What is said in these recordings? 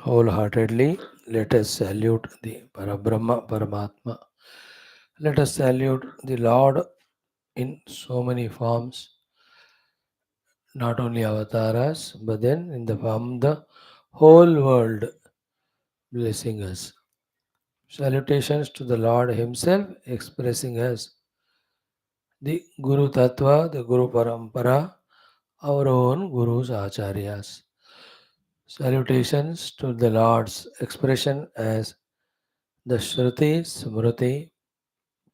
Wholeheartedly, let us salute the Parabrahma Paramatma. Let us salute the Lord in so many forms, not only avatars, but then in the form of the whole world blessing us. Salutations to the Lord Himself expressing us the Guru Tattva, the Guru Parampara, our own Gurus Acharyas. Salutations to the Lord's expression as the Shruti, Smruti,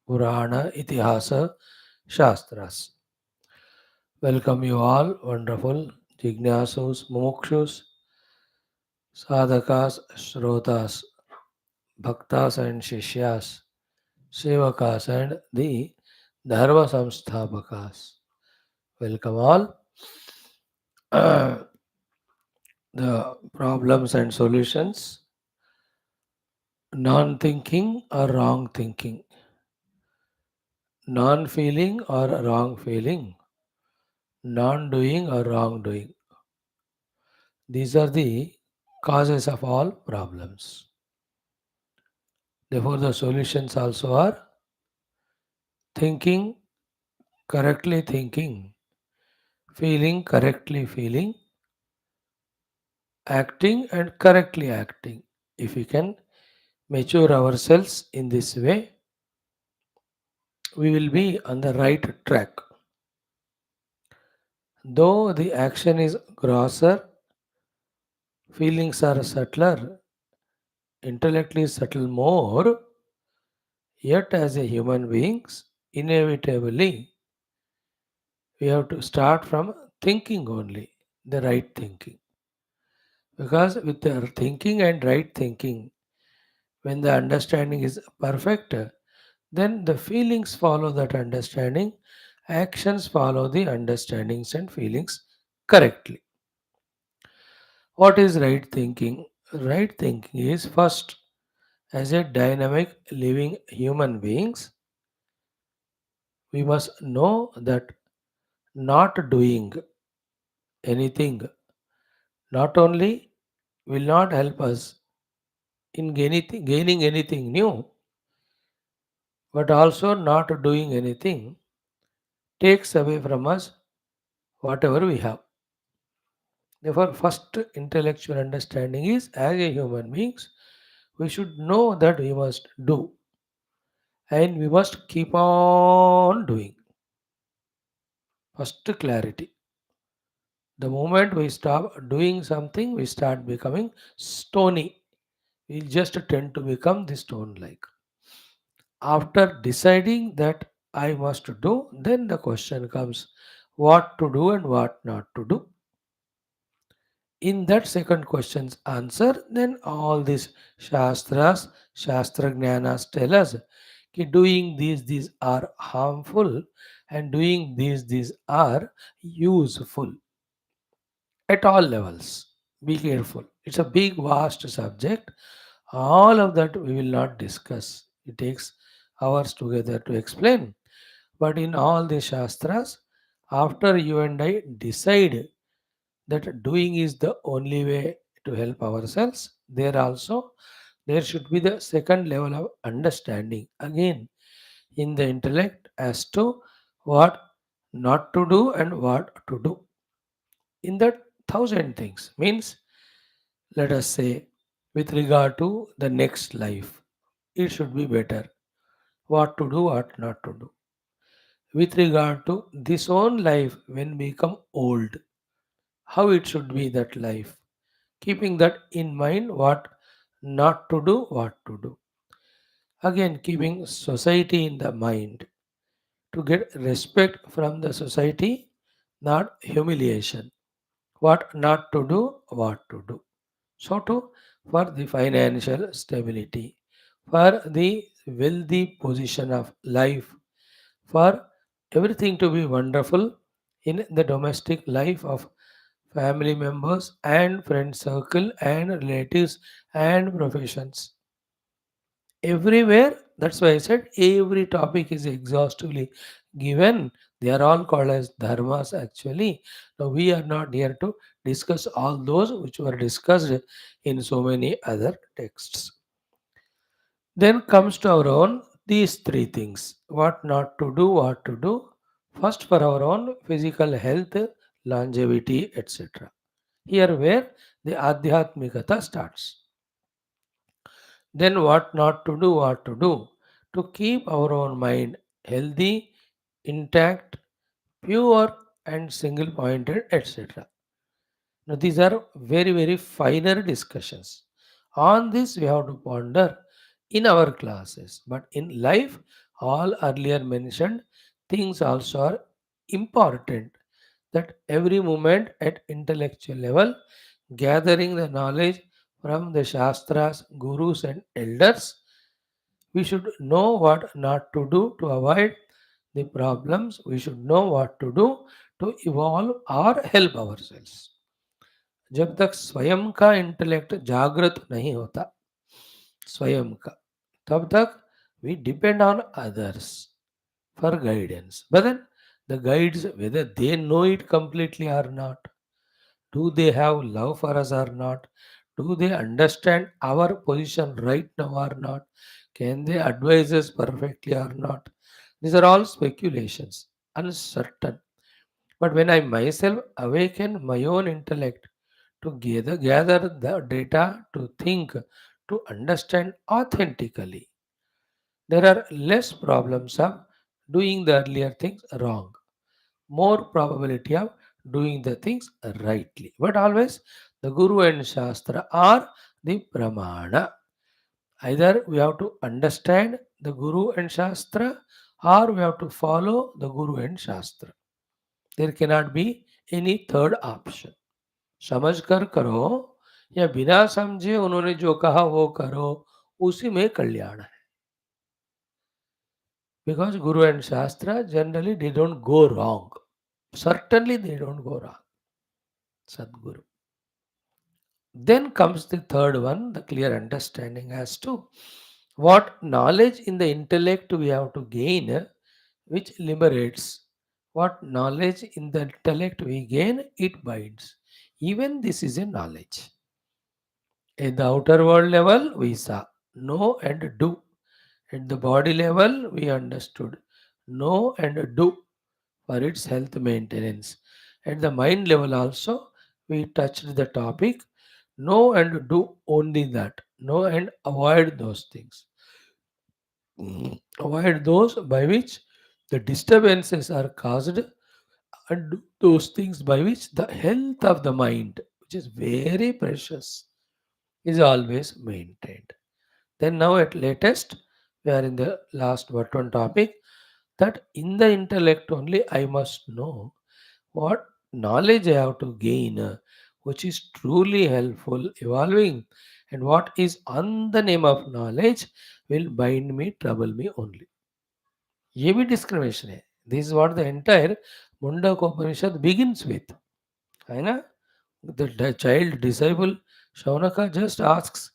Purana, Itihasa, Shastras. Welcome you all, wonderful Jignasus, Mumukshus, Sadhakas, Shrotas, Bhaktas and Shishyas, Sevakas and the Dharma Samsthapakas. Welcome all. The problems and solutions, non thinking or wrong thinking, non feeling or wrong feeling, non doing or wrong doing. These are the causes of all problems. Therefore, the solutions also are thinking correctly thinking, feeling correctly feeling, acting and correctly acting. If we can mature ourselves in this way, we will be on the right track. Though the action is grosser, feelings are subtler, intellect is subtle more, yet as a human beings, inevitably we have to start from thinking only, the right thinking. Because with the thinking and right thinking, when the understanding is perfect, then the feelings follow that understanding, actions follow the understandings and feelings correctly. What is right thinking? Right thinking is first, as a dynamic living human beings, we must know that not doing anything not only will not help us in gaining anything new, but also not doing anything takes away from us whatever we have. Therefore, first intellectual understanding is as a human beings, we should know that we must do and we must keep on doing. First clarity. The moment we stop doing something, we start becoming stony. We just tend to become the stone like. After deciding that I must do, then the question comes what to do and what not to do. In that second question's answer, then all these shastra jnanas tell us that doing these are harmful and doing these are useful at all levels. Be careful. It's a big, vast subject. All of that we will not discuss. It takes hours together to explain. But in all the Shastras, after you and I decide that doing is the only way to help ourselves, there should be the second level of understanding again in the intellect as to what not to do and what to do. In that thousand things means, let us say, with regard to the next life, it should be better. What to do, what not to do. With regard to this own life, when we become old, how it should be that life. Keeping that in mind, what not to do, what to do. Again, keeping society in the mind to get respect from the society, not humiliation. What not to do, what to do. So too for the financial stability, for the wealthy position of life, for everything to be wonderful in the domestic life of family members and friend circle and relatives and professions. Everywhere, that's why I said every topic is exhaustively given. They are all called as dharmas actually. Now we are not here to discuss all those which were discussed in so many other texts. Then comes to our own these three things: what not to do, what to do. First, for our own physical health, longevity, etc. Here, where the adhyatmikata starts. Then, what not to do, what to do to keep our own mind healthy, intact, pure, and single pointed, etc. Now, these are very, very finer discussions. On this, we have to ponder in our classes. But in life, all earlier mentioned things also are important. That every moment at intellectual level, gathering the knowledge from the Shastras, Gurus, and elders, we should know what not to do to avoid the problems. We should know what to do to evolve or help ourselves. जब तक स्वयं का intellect जागृत नहीं होता स्वयं का तब तक we depend on others for guidance. But then the guides, whether they know it completely or not, do they have love for us or not, do they understand our position right now or not, can they advise us perfectly or not, these are all speculations, uncertain. But when I myself awaken my own intellect to gather the data, to think, to understand authentically, there are less problems of doing the earlier things wrong, more probability of doing the things rightly. But always the Guru and Shastra are the Pramana. Either we have to understand the Guru and Shastra or we have to follow the Guru and Shastra. There cannot be any third option. समझ कर करो या बिना समझे उन्होंने जो कहा वो करो, उसी में कल्याण है. Because Guru and Shastra generally they don't go wrong. Certainly they don't go wrong. Sadguru. Then comes the third one, the clear understanding as to what knowledge in the intellect we have to gain, which liberates. What knowledge in the intellect we gain, it binds. Even this is a knowledge. At the outer world level, we saw know and do. At the body level, we understood know and do for its health maintenance. At the mind level, also, we touched the topic know and do only that. Know and avoid those things. Avoid those by which the disturbances are caused and do those things by which the health of the mind, which is very precious, is always maintained. Then now at latest, we are in the last but one topic that in the intellect only I must know what knowledge I have to gain, which is truly helpful, evolving, and what is on the name of knowledge will bind me, trouble me only. ये भी discrimination है. This is what the entire Mundaka Upanishad begins with. है ना? The child disciple Shaunaka just asks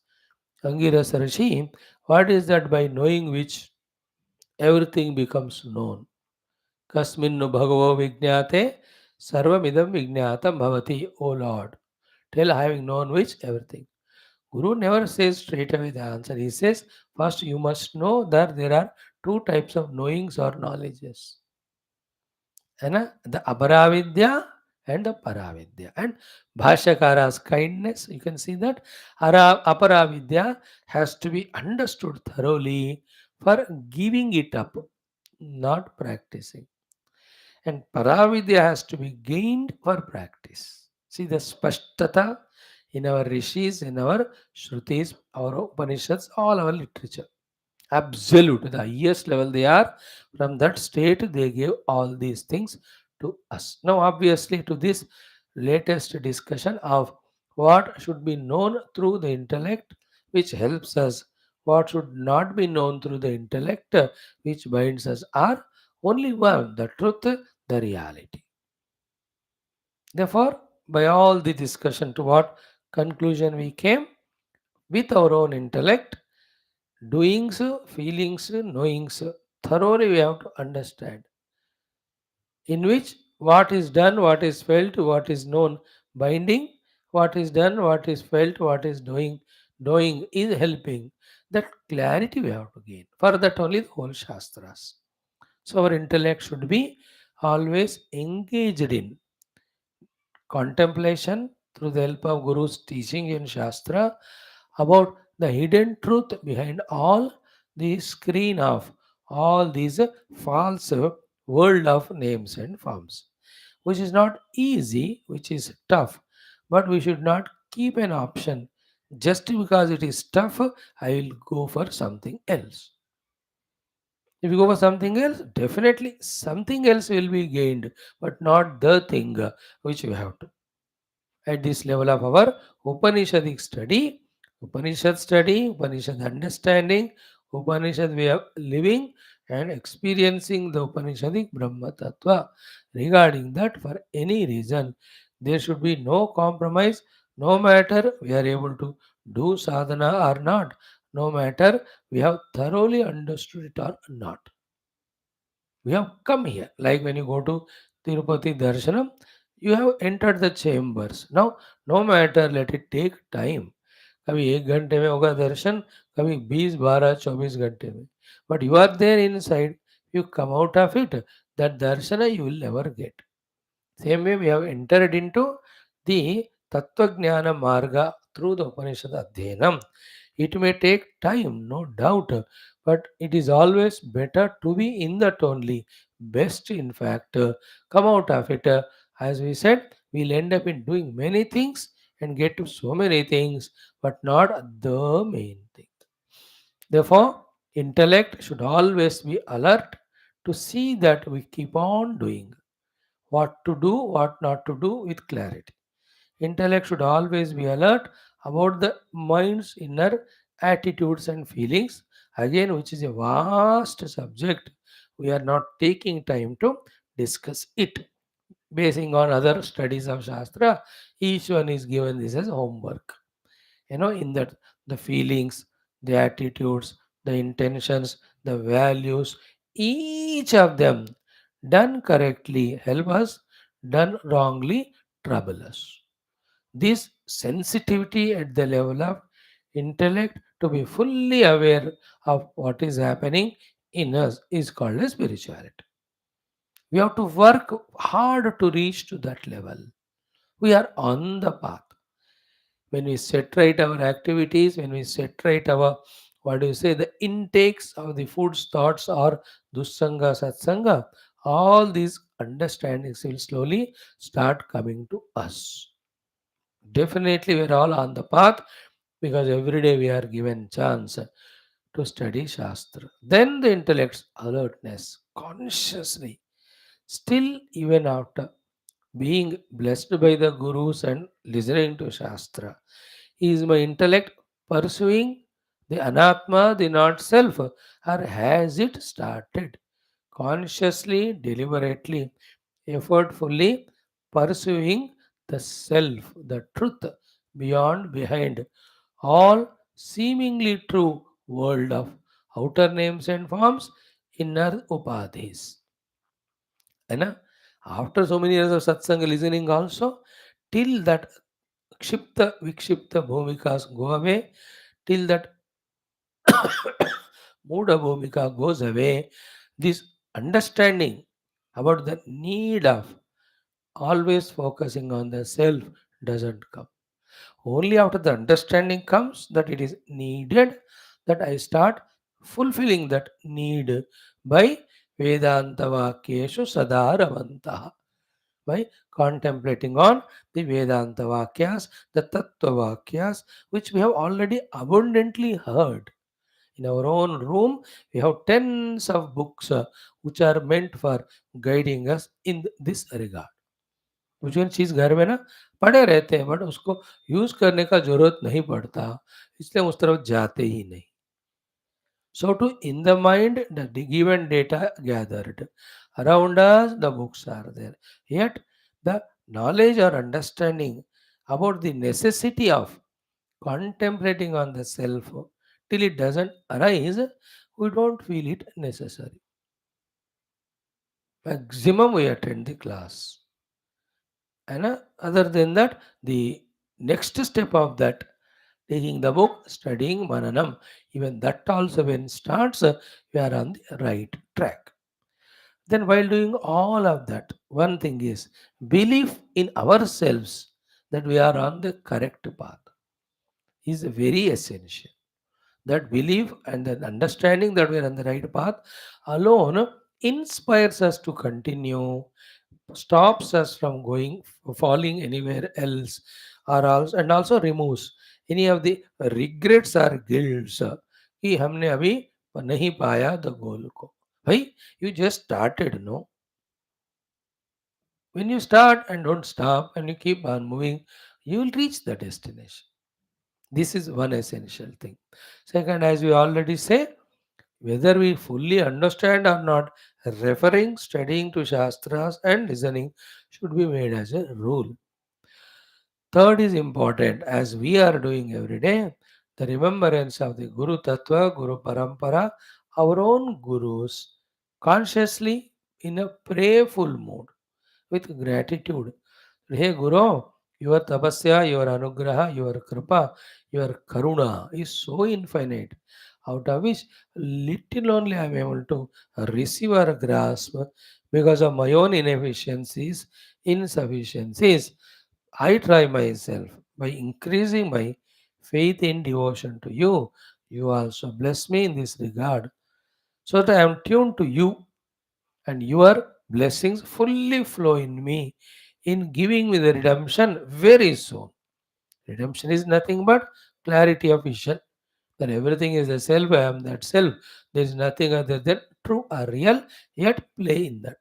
Angirasa Rishi, what is that by knowing which everything becomes known? Kasminnu bhagavo vijnate sarvamidam vijnatam bhavati, O Lord. Till having known which everything. Guru never says straight away the answer. He says, first you must know that there are two types of knowings or knowledges. The Aparavidya and the Paravidya. And Bhashyakara's kindness, you can see that Aparavidya has to be understood thoroughly for giving it up, not practicing. And Paravidya has to be gained for practice. See the Spashtata in our Rishis, in our Shrutis, our Upanishads, all our literature. Absolute, the highest level they are. From that state, they give all these things to us. Now, obviously, to this latest discussion of what should be known through the intellect, which helps us, what should not be known through the intellect, which binds us, are only one: the truth, the reality. Therefore, by all the discussion, to what conclusion we came? With our own intellect, doings, feelings, knowings, thoroughly we have to understand. in which what is done, what is felt, what is known, binding, what is done, what is felt, what is doing is helping. That clarity we have to gain. For that only the whole Shastras. So our intellect should be always engaged in contemplation through the help of Guru's teaching in Shastra about the hidden truth behind all the screen of all these false world of names and forms, which is not easy, which is tough, but we should not keep an option just because it is tough. I will go for something else. If you go for something else, definitely something else will be gained, but not the thing which you have to. At this level of our Upanishadic study, Upanishad understanding, Upanishad way of living and experiencing the Upanishadic Brahma Tattva. Regarding that, for any reason, there should be no compromise, no matter we are able to do sadhana or not, no matter we have thoroughly understood it or not. We have come here. Like when you go to Tirupati Darshanam, you have entered the chambers. Now, no matter, let it take time. कभी 1 घंटे में होगा दर्शन, कभी 20, 12, 24 घंटे में. But you are there inside. You come out of it. That darshana you will never get. Same way we have entered into the Tattvajnana Marga through the Upanishad Adhyanam. It may take time, no doubt, but it is always better to be in that only. Best, in fact, come out of it. As we said, we'll end up in doing many things and get to so many things, but not the main thing. Therefore, intellect should always be alert to see that we keep on doing what to do, what not to do with clarity. Intellect should always be alert about the mind's inner attitudes and feelings, again, which is a vast subject. We are not taking time to discuss it. Basing on other studies of Shastra, each one is given this as homework. In that the feelings, the attitudes, the intentions, the values, each of them done correctly help us, done wrongly trouble us. This sensitivity at the level of intellect to be fully aware of what is happening in us is called as spirituality. We have to work hard to reach to that level. We are on the path. When we set right our activities, when we set right our, what do you say, the intakes of the foods, thoughts, or dussanga, satsanga, all these understandings will slowly start coming to us. Definitely, we're all on the path because every day we are given chance to study Shastra. Then the intellect's alertness, consciously, still even after being blessed by the gurus and listening to Shastra, is my intellect pursuing the anatma, the not self, or has it started consciously, deliberately, effortfully pursuing the self, the truth beyond, behind all seemingly true world of outer names and forms, inner upadhis. And after so many years of satsanga listening also, till that kshipta vikshipta bhumikas go away, till that Muda bhumika goes away, this understanding about the need of always focusing on the self doesn't come. Only after the understanding comes that it is needed, that I start fulfilling that need by Vedanta Vakyeshu Sadharavantaha, by contemplating on the Vedanta Vakyas, the Tattva Vakyas, which we have already abundantly heard. In our own room, we have tens of books which are meant for guiding us in this regard. कुछ कुछ चीज़ घर में ना पड़े रहते हैं, but उसको use करने का ज़रूरत नहीं पड़ता, इसलिए हम उस तरफ जाते ही नहीं. So to in the mind, the given data gathered. Around us, the books are there. Yet the knowledge or understanding about the necessity of contemplating on the self till it doesn't arise, we don't feel it necessary. Maximum we attend the class. And other than that, the next step of that, taking the book, studying Mananam, even that also when starts, we are on the right track. Then while doing all of that, one thing is belief in ourselves that we are on the correct path is very essential. That belief and that understanding that we are on the right path alone inspires us to continue, stops us from going falling anywhere else, or also and also removes any of the regrets or guilts कि हमने अभी नहीं पाया the goal को. भाई, you just started, no? When you start and don't stop and you keep on moving, you will reach the destination. This is one essential thing. Second, as we already say, whether we fully understand or not, referring, studying to Shastras and listening should be made as a rule. Third is important as we are doing every day, the remembrance of the Guru Tattva, Guru Parampara, our own Gurus, consciously in a prayerful mood with gratitude. Hey Guru, your tapasya, your anugraha, your kripa, your karuna is so infinite, out of which little only I am able to receive or grasp because of my own inefficiencies, insufficiencies. I try myself by increasing my faith in devotion to you. You also bless me in this regard so that I am tuned to you and your blessings fully flow in me in giving me the redemption very soon. Redemption is nothing but clarity of vision. That everything is the self, I am that self. There is nothing other than true or real, yet play in that.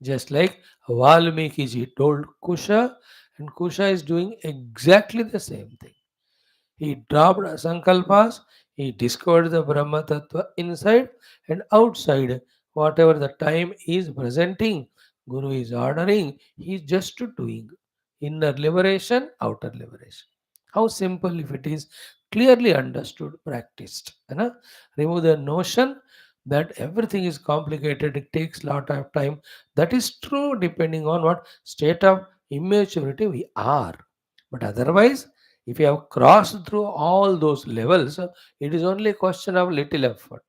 Just like Valmiki ji told Kusha, and Kusha is doing exactly the same thing. He dropped Sankalpas, he discovered the Brahma Tattva inside and outside. Whatever the time is presenting, Guru is ordering, he is just doing. Inner liberation, outer liberation. How simple if it is clearly understood, practiced. You know? Remove the notion that everything is complicated, it takes lot of time. That is true depending on what state of immaturity we are. But otherwise, if you have crossed through all those levels, it is only a question of little effort.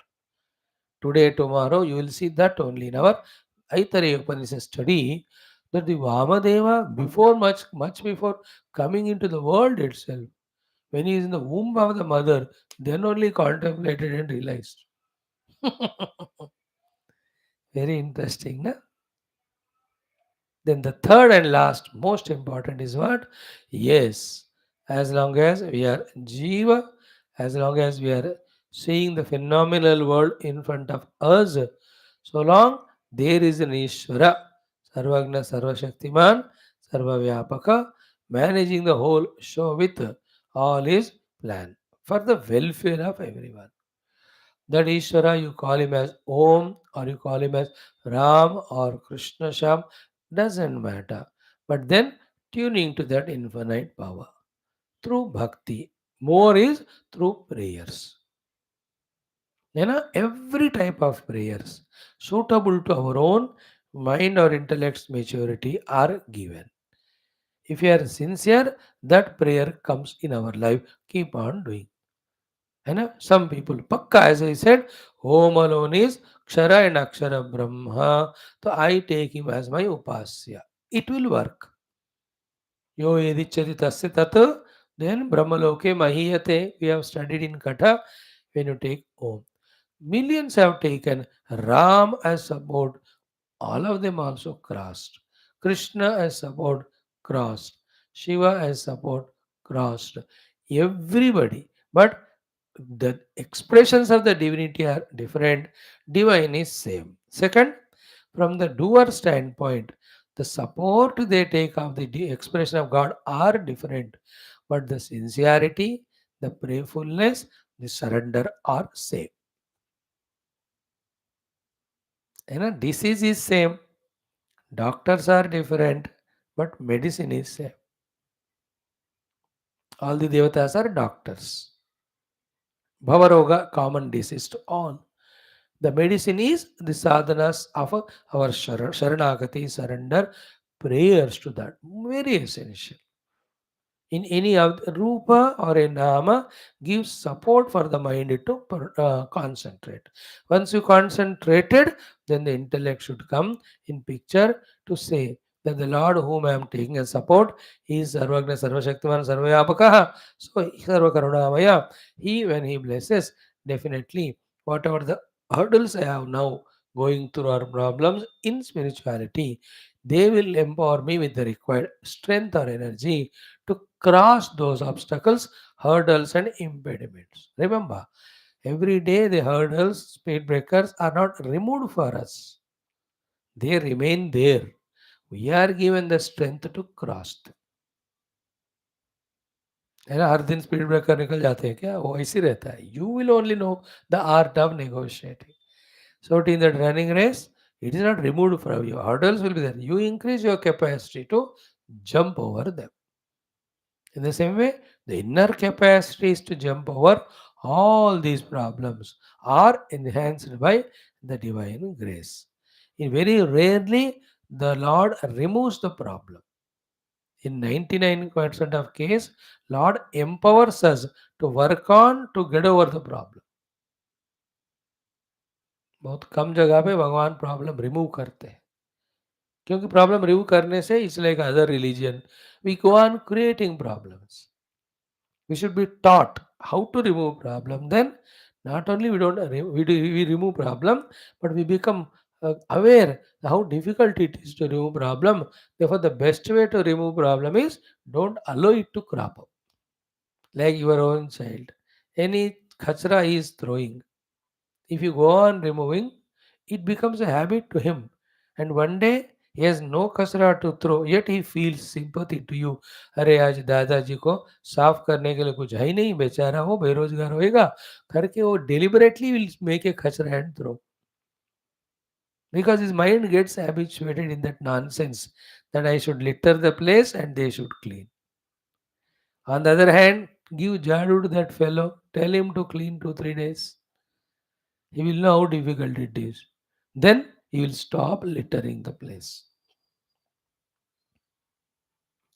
Today, tomorrow, you will see that only in our Aitareya Upanishad study that the Vamadeva, before much before coming into the world itself, when he is in the womb of the mother, then only contemplated and realized. Very interesting, na? Then the third and last, most important is what? Yes, as long as we are Jiva, as long as we are seeing the phenomenal world in front of us, so long there is an Ishvara, Sarvagna Sarvashaktiman, Sarvavyapaka, managing the whole show with all his plan for the welfare of everyone. That Ishvara, you call him as Om or you call him as Ram or Krishna Sham, doesn't matter. But then tuning to that infinite power through bhakti. More is through prayers. Every type of prayers suitable to our own mind or intellect's maturity are given. If you are sincere, that prayer comes in our life. Keep on doing. Some people, Pakka, as I said, Om alone is Kshara and Akshara Brahma. So I take him as my Upasya. It will work. Yo yadichati tasya tat, then Brahmaloke Mahiyate. We have studied in Katha when you take Om. Millions have taken Ram as support. All of them also crossed. Krishna as support crossed. Shiva as support crossed. Everybody. But the expressions of the divinity are different, divine is same. Second, from the doer standpoint, the support they take of the expression of God are different, but the sincerity, the prayerfulness, the surrender are same. Disease is same, doctors are different, but medicine is same. All the devatas are doctors. Bhavaroga, common disease to all. The medicine is the sadhanas of our sharanagati, surrender, prayers to that. Very essential. In any of the rupa or a nama gives support for the mind to concentrate. Once you concentrated, then the intellect should come in picture to say that the Lord whom I am taking as support is Sarvagna Sarvashaktiman Sarvayapakaha. So Sarvakaruණamaya. He, when he blesses, definitely whatever the hurdles I have now going through our problems in spirituality, they will empower me with the required strength or energy to cross those obstacles, hurdles, and impediments. Remember, every day the hurdles, speed breakers are not removed for us, they remain there. We are given the strength to cross them. है ना, हर दिन speed breaker निकल जाते हैं क्या? वो ऐसे ही रहता है. You will only know the art of negotiating. So in that running race, it is not removed from you. Hurdles will be there. You increase your capacity to jump over them. In the same way, the inner capacities to jump over all these problems are enhanced by the divine grace. In very rarely, the Lord removes the problem. In 99% of case, Lord empowers us to work on to get over the problem. बहुत कम जगह पे भगवान problem remove करते हैं, क्योंकि problem remove करने से it's like other religion, we go on creating problems. We should be taught how to remove problem. Then not only we don't we remove problem, but we become aware how difficult it is to remove problem. Therefore the best way to remove problem is don't allow it to crop up. Like your own child, any khachra he is throwing, if you go on removing, it becomes a habit to him. And one day he has no kasra to throw, yet he feels sympathy to you. अरे आज दादाजी को साफ करने के लिए कुछ है ही नहीं, बेचारा वो बेरोजगार होएगा करके वो deliberately will make a kachra and throw, because his mind gets habituated in that nonsense that I should litter the place and they should clean. On the other hand, give jadu to that fellow, tell him to clean 2 3 days. He will know how difficult it is. Then he will stop littering the place.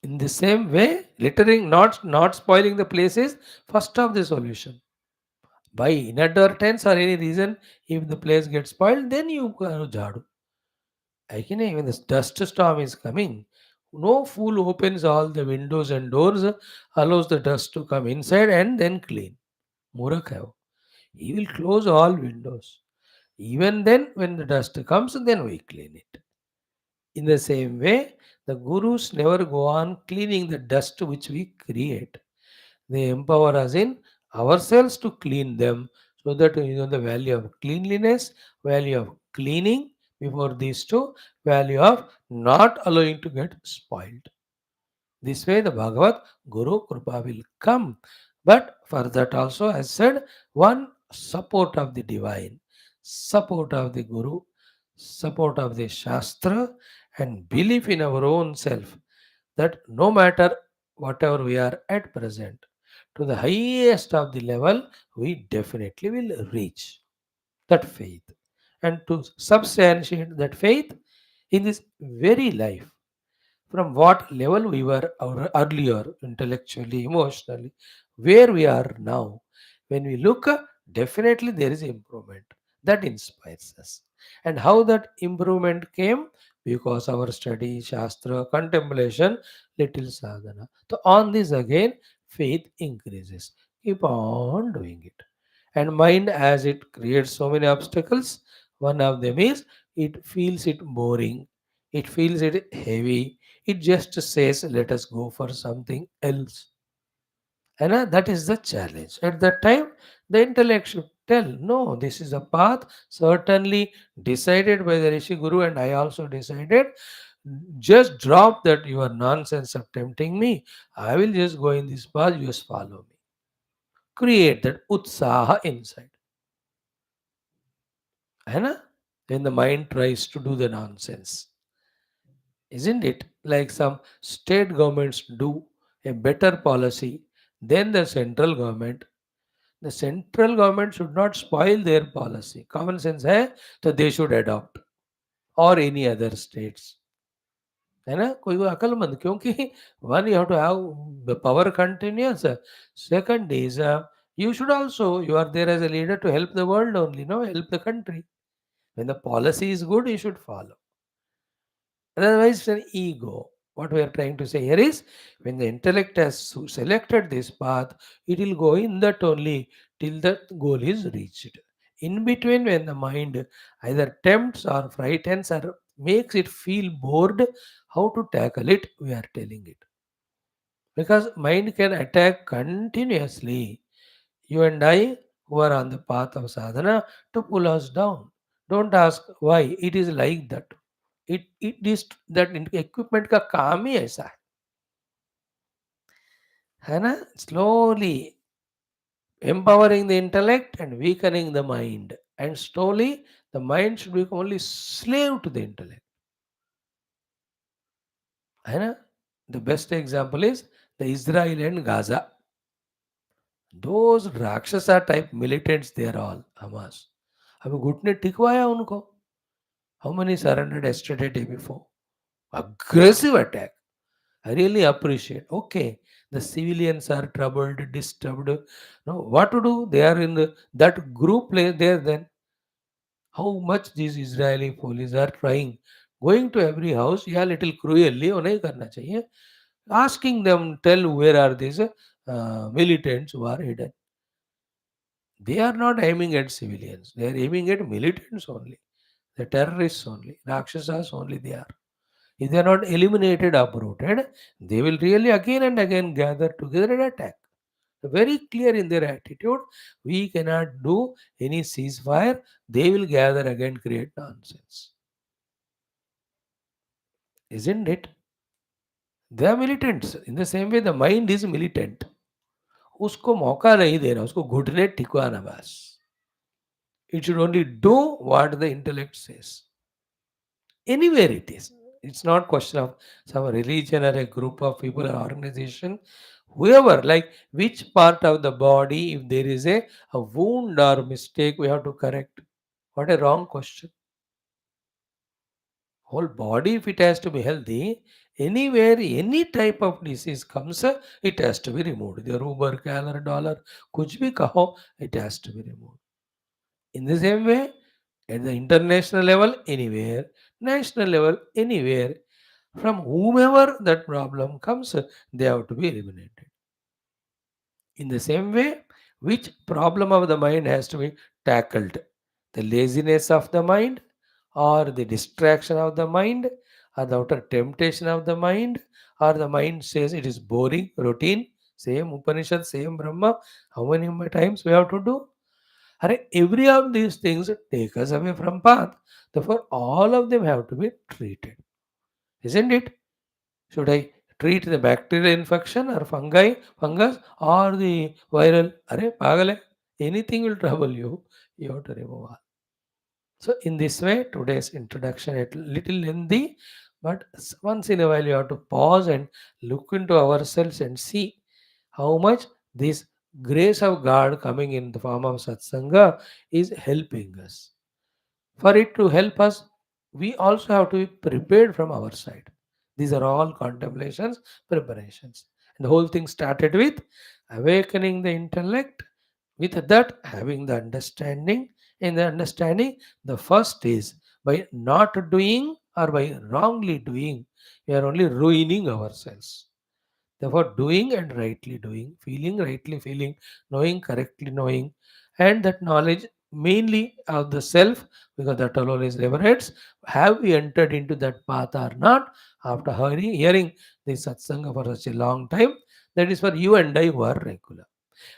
In the same way, littering, not spoiling the place is first of the solution. By inadvertence or any reason, if the place gets spoiled, then you jadu. Like when the dust storm is coming, no fool opens all the windows and doors, allows the dust to come inside and then clean. Murak hai wo. He will close all windows. Even then, when the dust comes, then we clean it. In the same way, the gurus never go on cleaning the dust which we create. They empower us in ourselves to clean them, so that you know the value of cleanliness, value of cleaning before these two, value of not allowing to get spoiled. This way, the Bhagavat Guru Krupa will come. But for that also, as said, one support of the divine, support of the Guru, support of the Shastra, and belief in our own self, that no matter whatever we are at present, to the highest of the level, we definitely will reach that faith. And to substantiate that faith in this very life, from what level we were earlier, intellectually, emotionally, where we are now. When we look, definitely there is improvement that inspires us. And how that improvement came? Because our study, Shastra, contemplation, little sadhana. So, on this again, faith increases. Keep on doing it. And mind, as it creates so many obstacles, one of them is it feels it boring, it feels it heavy, it just says, let us go for something else. And that is the challenge. At that time, the intellect should tell, no, this is a path certainly decided by the Rishi Guru, and I also decided. Just drop that your nonsense of tempting me. I will just go in this path, you just follow me. Create that utsaha inside. And then the mind tries to do the nonsense. Isn't it? Like some state governments do a better policy than the central government. The central government should not spoil their policy. Common sense है तो they should adopt, or any other states. है ना, कोई कोई अकलमंद, क्योंकि one you have to have the power continuous, second is you should also, you are there as a leader to help the world only, no, help the country. When the policy is good, you should follow. Otherwise, it's an ego. What we are trying to say here is, when the intellect has selected this path, it will go in that only till the goal is reached. In between, when the mind either tempts or frightens or makes it feel bored, how to tackle it, we are telling it. Because mind can attack continuously. You and I, who are on the path of sadhana, to pull us down. Don't ask why. It is like that. It is that equipment का काम ही ऐसा है ना, slowly empowering the intellect and weakening the mind, and slowly the mind should become only slave to the intellect, है ना. The best example is the Israel and Gaza. Those Rakshasa type militants, they are all Hamas. अभी घुटने टिकवाया उनको. How many surrendered yesterday, day before? Aggressive attack. I really appreciate. Okay, the civilians are troubled, disturbed. No, what to do? They are in that group there. Then how much these Israeli police are trying, going to every house. Yeah, little cruelly. वो नहीं करना चाहिए. Asking them, tell where are these militants who are hidden. They are not aiming at civilians. They are aiming at militants only. The terrorists only. Rakshasas only they are. If they are not eliminated, uprooted, they will really again and again gather together and attack. Very clear in their attitude. We cannot do any ceasefire. They will gather again, create nonsense. Isn't it? They are militants. In the same way, the mind is militant. उसको मौका नहीं देना, उसको घुटने टिकवाना बस. It should only do what the intellect says. Anywhere it is. It's not question of some religion or a group of people or organization. Whoever, like which part of the body, if there is a wound or mistake, we have to correct. What a wrong question. Whole body, if it has to be healthy, anywhere, any type of disease comes, it has to be removed. The rubber, color, dollar, kuch bhi kaho, it has to be removed. In the same way, at the international level, anywhere, national level, anywhere, from whomever that problem comes, they have to be eliminated. In the same way, which problem of the mind has to be tackled? The laziness of the mind, or the distraction of the mind, or the outer temptation of the mind, or the mind says it is boring, routine, same Upanishad, same Brahma. How many more times we have to do? Every of these things take us away from path. Therefore, all of them have to be treated. Isn't it? Should I treat the bacterial infection or fungus or the viral? Pagal hai. Anything will trouble you. You have to remove all. So, in this way, today's introduction is little lengthy, but once in a while you have to pause and look into ourselves and see how much this grace of God coming in the form of satsanga is helping us. For it to help us, we also have to be prepared from our side. These are all contemplations, preparations. And the whole thing started with awakening the intellect, with that having the understanding. In the understanding, the first is by not doing or by wrongly doing, we are only ruining ourselves. Therefore, doing and rightly doing, feeling rightly feeling, knowing correctly knowing, and that knowledge mainly of the self, because that alone is liberates. Have we entered into that path or not? After hearing the satsanga for such a long time, that is for you and I who are regular.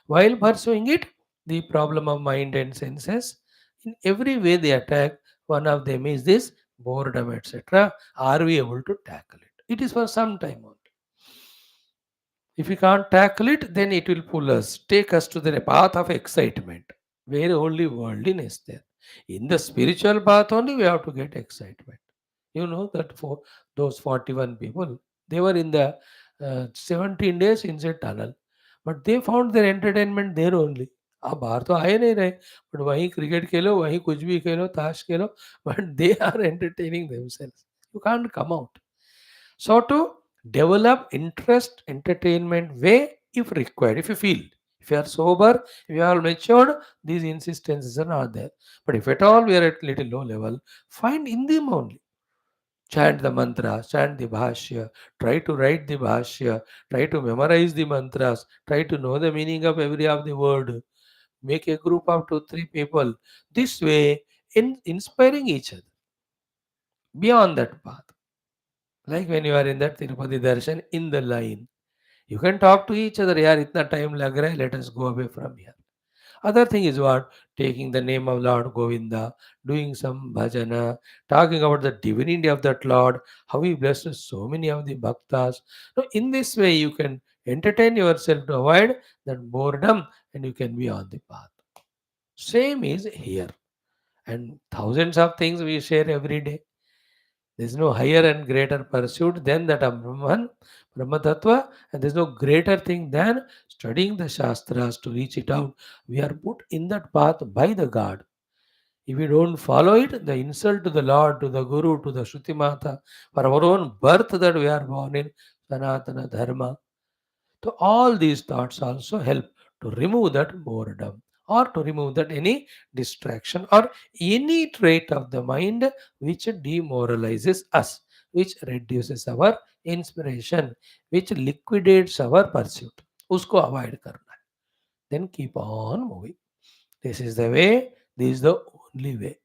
While pursuing it, the problem of mind and senses, in every way they attack. One of them is this boredom, etc. Are we able to tackle it? It is for some time only. If we can't tackle it, then it will pull us, take us to the path of excitement, where only worldliness there. In the spiritual path only, we have to get excitement. You know that for those 41 people, they were in the 17 days inside tunnel, but they found their entertainment there only. आप बाहर तो आ ही नहीं रहे, but वहीं cricket खेलो, वहीं कुछ भी खेलो, ताश खेलो, but they are entertaining themselves. You can't come out. So to develop interest, entertainment way if required, if you feel, if you are sober, if you are matured, these insistences are not there. But if at all we are at little low level, find in them only. Chant the mantra, chant the Bhashya, try to write the Bhashya, try to memorize the mantras, try to know the meaning of every of the word. Make a group of 2 3 people. This way, inspiring each other. Be on that path. Like when you are in that Tirupati Darshan in the line, you can talk to each other. Yaar, itna time lag raha hai, let us go away from here. Other thing is what? Taking the name of Lord Govinda, doing some bhajana, talking about the divinity of that Lord, how he blesses so many of the bhaktas. So in this way, you can entertain yourself to avoid that boredom and you can be on the path. Same is here. And thousands of things we share every day. There is no higher and greater pursuit than that of Brahman, Brahma Tattva, and there is no greater thing than studying the Shastras to reach it out. We are put in that path by the God. If we don't follow it, the insult to the Lord, to the Guru, to the Shruti Mata, for our own birth that we are born in, Sanatana Dharma. So all these thoughts also help to remove that boredom or to remove that any distraction or any trait of the mind which demoralizes us, which reduces our inspiration, which liquidates our pursuit. उसको avoid करना है. Then keep on moving. This is the way, this is the only way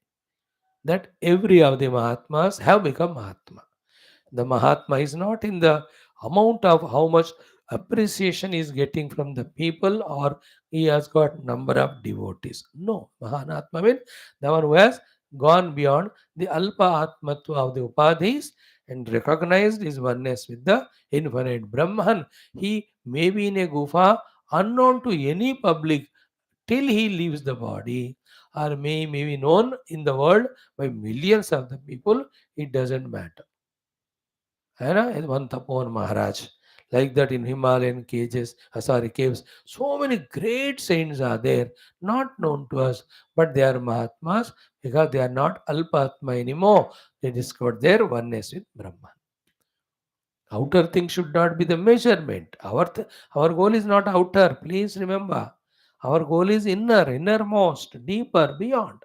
that every of the Mahatmas have become Mahatma. The Mahatma is not in the amount of how much appreciation is getting from the people or he has got number of devotees. No, Mahatma means the one who has gone beyond the Alpa Atmatva of the Upadhis and recognized his oneness with the infinite Brahman. He may be in a gufa unknown to any public till he leaves the body or may be known in the world by millions of the people. It doesn't matter. है ना? One Tapovan Maharaj. Like that in Himalayan caves. So many great saints are there, not known to us, but they are Mahatmas because they are not Alpatma anymore. They discovered their oneness with Brahman. Outer thing should not be the measurement. Our goal is not outer. Please remember. Our goal is innermost, deeper, beyond.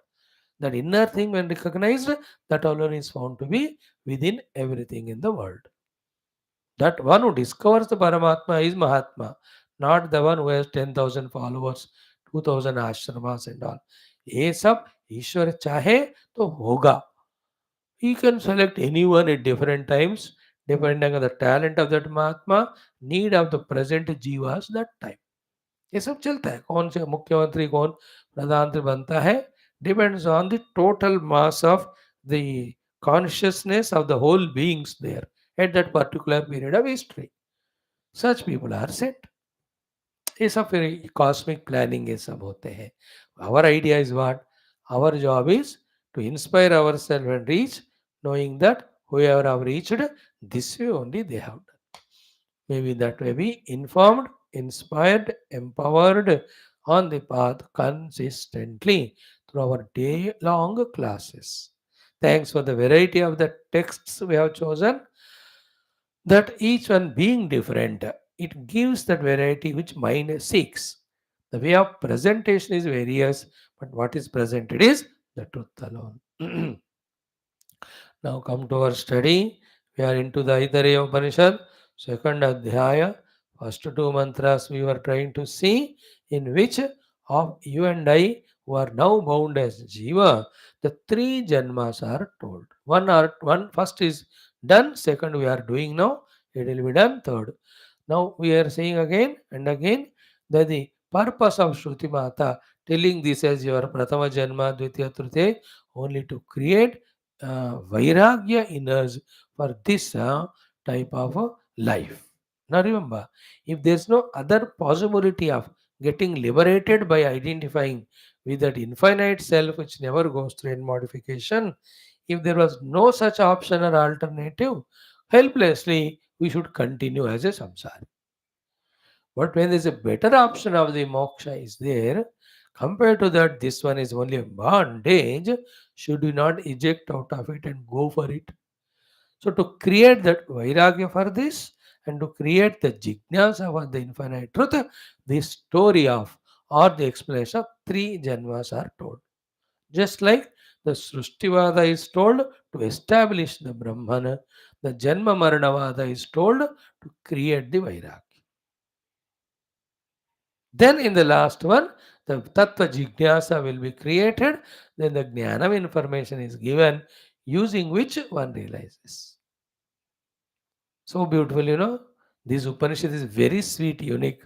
That inner thing, when recognized, that alone is found to be within everything in the world. That one who discovers the Paramatma is Mahatma, not the one who has 10,000 followers, 2,000 ashramas and all. ये सब ईश्वर चाहे तो होगा. He can select anyone at different times, depending on the talent of that Mahatma, need of the present jivas that time. ये सब चलता है. कौन से मुख्यमंत्री कौन प्रधानमंत्री बनता है depends on the total mass of the consciousness of the whole beings there at that particular period of history. Such people are sent. ये सब फिर कॉस्मिक प्लानिंग ये सब होते हैं. Our idea is what? Our job is to inspire ourselves and reach, knowing that whoever have reached, this way only they have done. Maybe that may be informed, inspired, empowered on the path consistently through our day long classes. Thanks for the variety of the texts we have chosen, that each one being different, it gives that variety which mind seeks. The way of presentation is various, but what is presented is the truth alone. Now come to our study. We are into the Aitareya Upanishad, second Adhyaya. First 2 mantras we were trying to see, in which of you and I who are now bound as Jiva, the 3 janmas are told. One first is done, second we are doing now, it will be done third. Now we are saying again and again that the purpose of Shruti Mata telling this as your Pratama Janma, Dvitiya, Tritiya, only to create Vairagya in us for this type of life. Now remember, if there is no other possibility of getting liberated by identifying with that infinite self which never goes through any modification, if there was no such option or alternative, helplessly we should continue as a samsara. But when there is a better option of the moksha is there, Compared to that, this one is only a bondage. Should we not eject out of it and go for it? So to create that vairagya for this and to create the jignasa for the infinite truth, the story of or the explanation of three janmas are told. Just like the Srishtivada is told to establish the Brahman, the Janma Maranavada is told to create the Vairagya. Then in the last one, the Tattva Jignasa will be created, then the Jnana information is given, using which one realizes. So beautiful, you know. This Upanishad is very sweet, unique.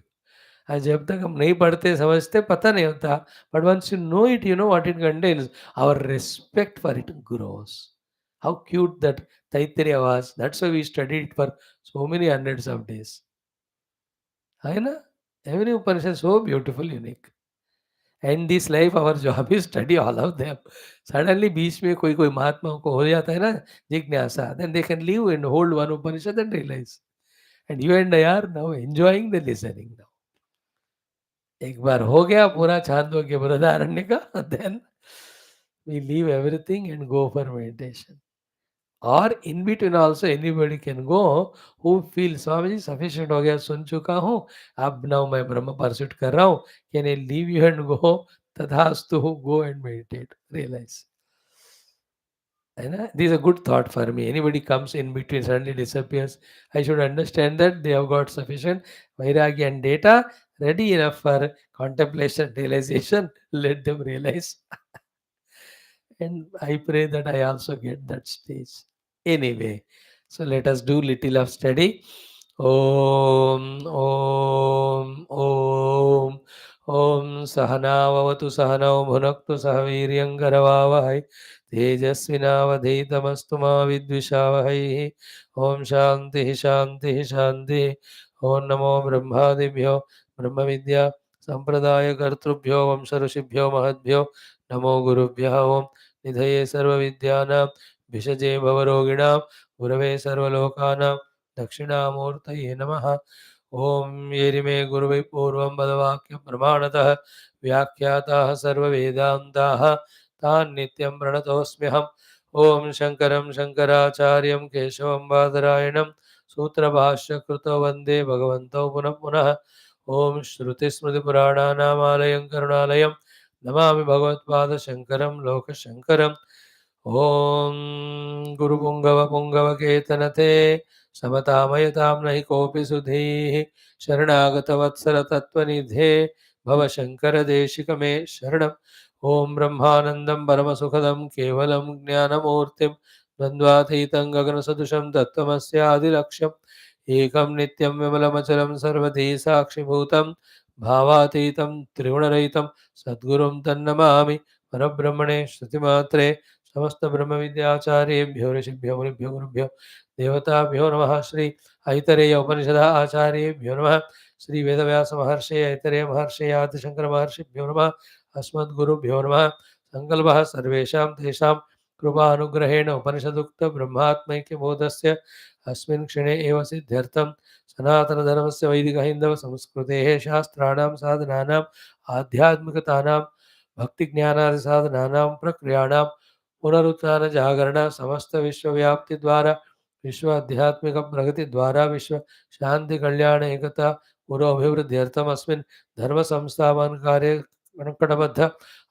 आज जब तक हम नहीं पढ़ते समझते पता नहीं होता, but once you know it, you know what it contains. Our respect for it grows. How cute that Taittiriya was. That's why we studied it for so many hundreds of days. है ना? Every Upanishad so beautiful, unique. And this life our job is study all of them. Suddenly बीच में कोई कोई महात्माओं को हो जाता है ना जिज्ञासा, then they can leave and hold one Upanishad and realize. And you and I are now enjoying the listening now. एक बार हो गया पूरा छांदोग्य बृहदारण्य का, then we leave everything and go for meditation. Or in between also anybody can go who feel Swami ji sufficient हो गया, सुन चुका हूँ, अब now मैं ब्रह्म परस्यूट कर रहा हूँ, can I leave you and go? तथास्तु, go and meditate, realize. है ना? This is a good thought for me. Anybody comes in between, suddenly disappears, I should understand that they have got sufficient vairagya and data ready enough for contemplation, realization. Let them realize. And I pray that I also get that stage. Anyway, so let us do little of study. Om, Om, Om. Om Sahanavavatu Sahanau Bhunaktu Sahaviryam Karavavahai Tejasvinavadhitamastu ma Vidvishavahai. Om Shanti Shanti Shanti. Om Namo Brahmadibhyo Brahma Vidya Sampradaya Kartrubhyo Vamsarusibhyo Mahadbhyo Namo Gurubhyo Om निधये सर्वविद्यानां भिषजे भवरोगिणां गुरवे सर्वलोकानां दक्षिणामूर्तये नमः. ओम येरिमे गुरुवे पूर्वं वदवाक्यं प्रमाणतः व्याख्याताः सर्ववेदान्ताः तान् नित्यं प्रणतोऽस्म्यहम्. ओम शङ्करं शङ्कराचार्यं केशवं बादरायणं सूत्रभाष्यकृतो वन्दे भगवन्तौ पुनः पुनः. ओम श्रुतिस्मृतिपुराणानामालयं करुणालयं नमामि भगवत्पादशङ्करं लोकशङ्करम्. ॐ गुरुपुङ्गवपुङ्गवकेतनते समतामयतां नहि कोऽपि सुधीः. शरणागतवत्सलतत्त्वनिधे भवशङ्करदेशिकमे शरणम्. ॐ ब्रह्मानन्दं परमसुखदं केवलं ज्ञानमूर्तिं द्वन्द्वातीतं गगनसदृशं तत्त्वमस्यादिलक्ष्यम्. एकं नित्यं विमलमचलं सर्वधी साक्षिभूतं भावातीतं त्रिगुणरहितं सद्गुरुं तन्नमामि. परब्रह्मणे श्रुतिमात्रे समस्त ब्रह्म विद्याचार्येभ्यो ऋषिभ्यो मुनिभ्यो गुरुभ्यो देवताभ्यो नमः. श्री ऐतरेय उपनिषद आचार्येभ्यो नमः. श्री वेदव्यास महर्षि ऐतरेय महर्षि आदिशंकर महर्षिभ्यो नमः. अस्मद्गुरुभ्यो नमः. संकल्पः सर्वेषां तेषां कृपानुग्रहेण उपनिषदुक्त ब्रह्मात्मैक्यबोधस्य अस्मिन् क्षणे एव सिद्ध्यर्थं सनातनधर्मस्य वैदिकहिन्दव संस्कृतेः शास्त्राणां साधनानाम् आध्यात्मिकतानां भक्तिज्ञानादिसाधनानां प्रक्रियाणां पुनरुत्थान जागरण समस्त विश्वव्याप्ति द्वारा विश्व आध्यात्मिक प्रगति द्वारा विश्व शांति कल्याण एकता पुरोभिवृद्ध्यर्थम अस्मिन् धर्म संस्थापन कार्य कटबद्ध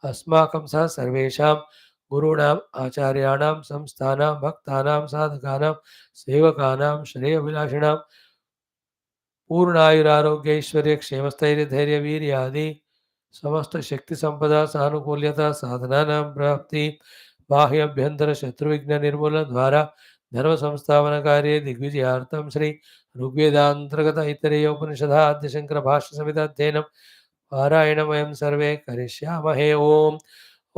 अस्माकं सह सर्वेषां गुरूणाम् आचार्याणां संस्थानां भक्तानां साधकानां सेवकानां श्रेयोभिलाषिणां पूर्णायुरारोग्य ऐश्वर्य क्षेमस्थैर्य धैर्य वीर्य आदि समस्त शक्ति संपदा सानुकूल्यता साधना प्राप्ति बाह्यभ्यंतर शत्रुविघ्न निर्मूलन द्वारा धर्म संस्थापन कार्य दिग्विजयार्थम श्री ऋग्वेदांतर्गत ऐतरेय उपनिषदाद्य शंकर भाष्य समिताध्ययनं पारायणं वयं सर्वे करिष्यामहे. ओम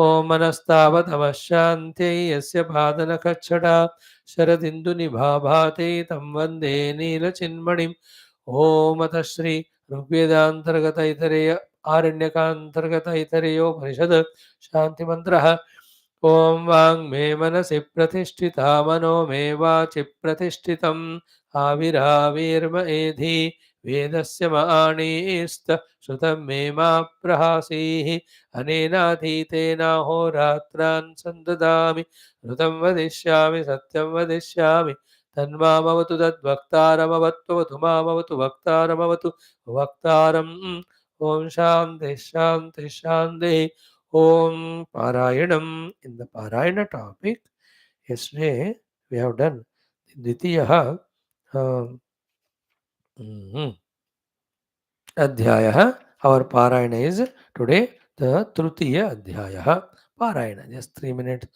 ओम मनस्तावतमशान्त्यै यस्य पादनखच्छटा शरदिन्दुनिभाभाते तं वन्दे नीलचिन्मणिम्. ओम अतः श्री ऋग्वेदांतर्गत ऐतरेय आरण्यकांतर्गत ऐतरेयोपनिषद शांति मंत्रः. ओम वांग मे मनसि प्रतिष्ठिता मनो मे वाचि प्रतिष्ठितम् आविराविर्म एधि वेदस्य माणीस्त श्रुतं मे मा प्रहासीः अनेनाधीतेनाहोरात्रान् सन्ददामि ऋतं वदिष्यामि सत्यं वदिष्यामि तन्मामवतु तद्वक्तारमवत्वतु मामवतु वक्तारमवतु वक्तारम् ॐ शान्ति शान्ति शान्ति ॐ पारायणम् in the parayana topic yesterday we have done द्वितीयः Adhyaya. Our Parayana is today the Trutiya Adhyaya. Parayana, just 3 minutes.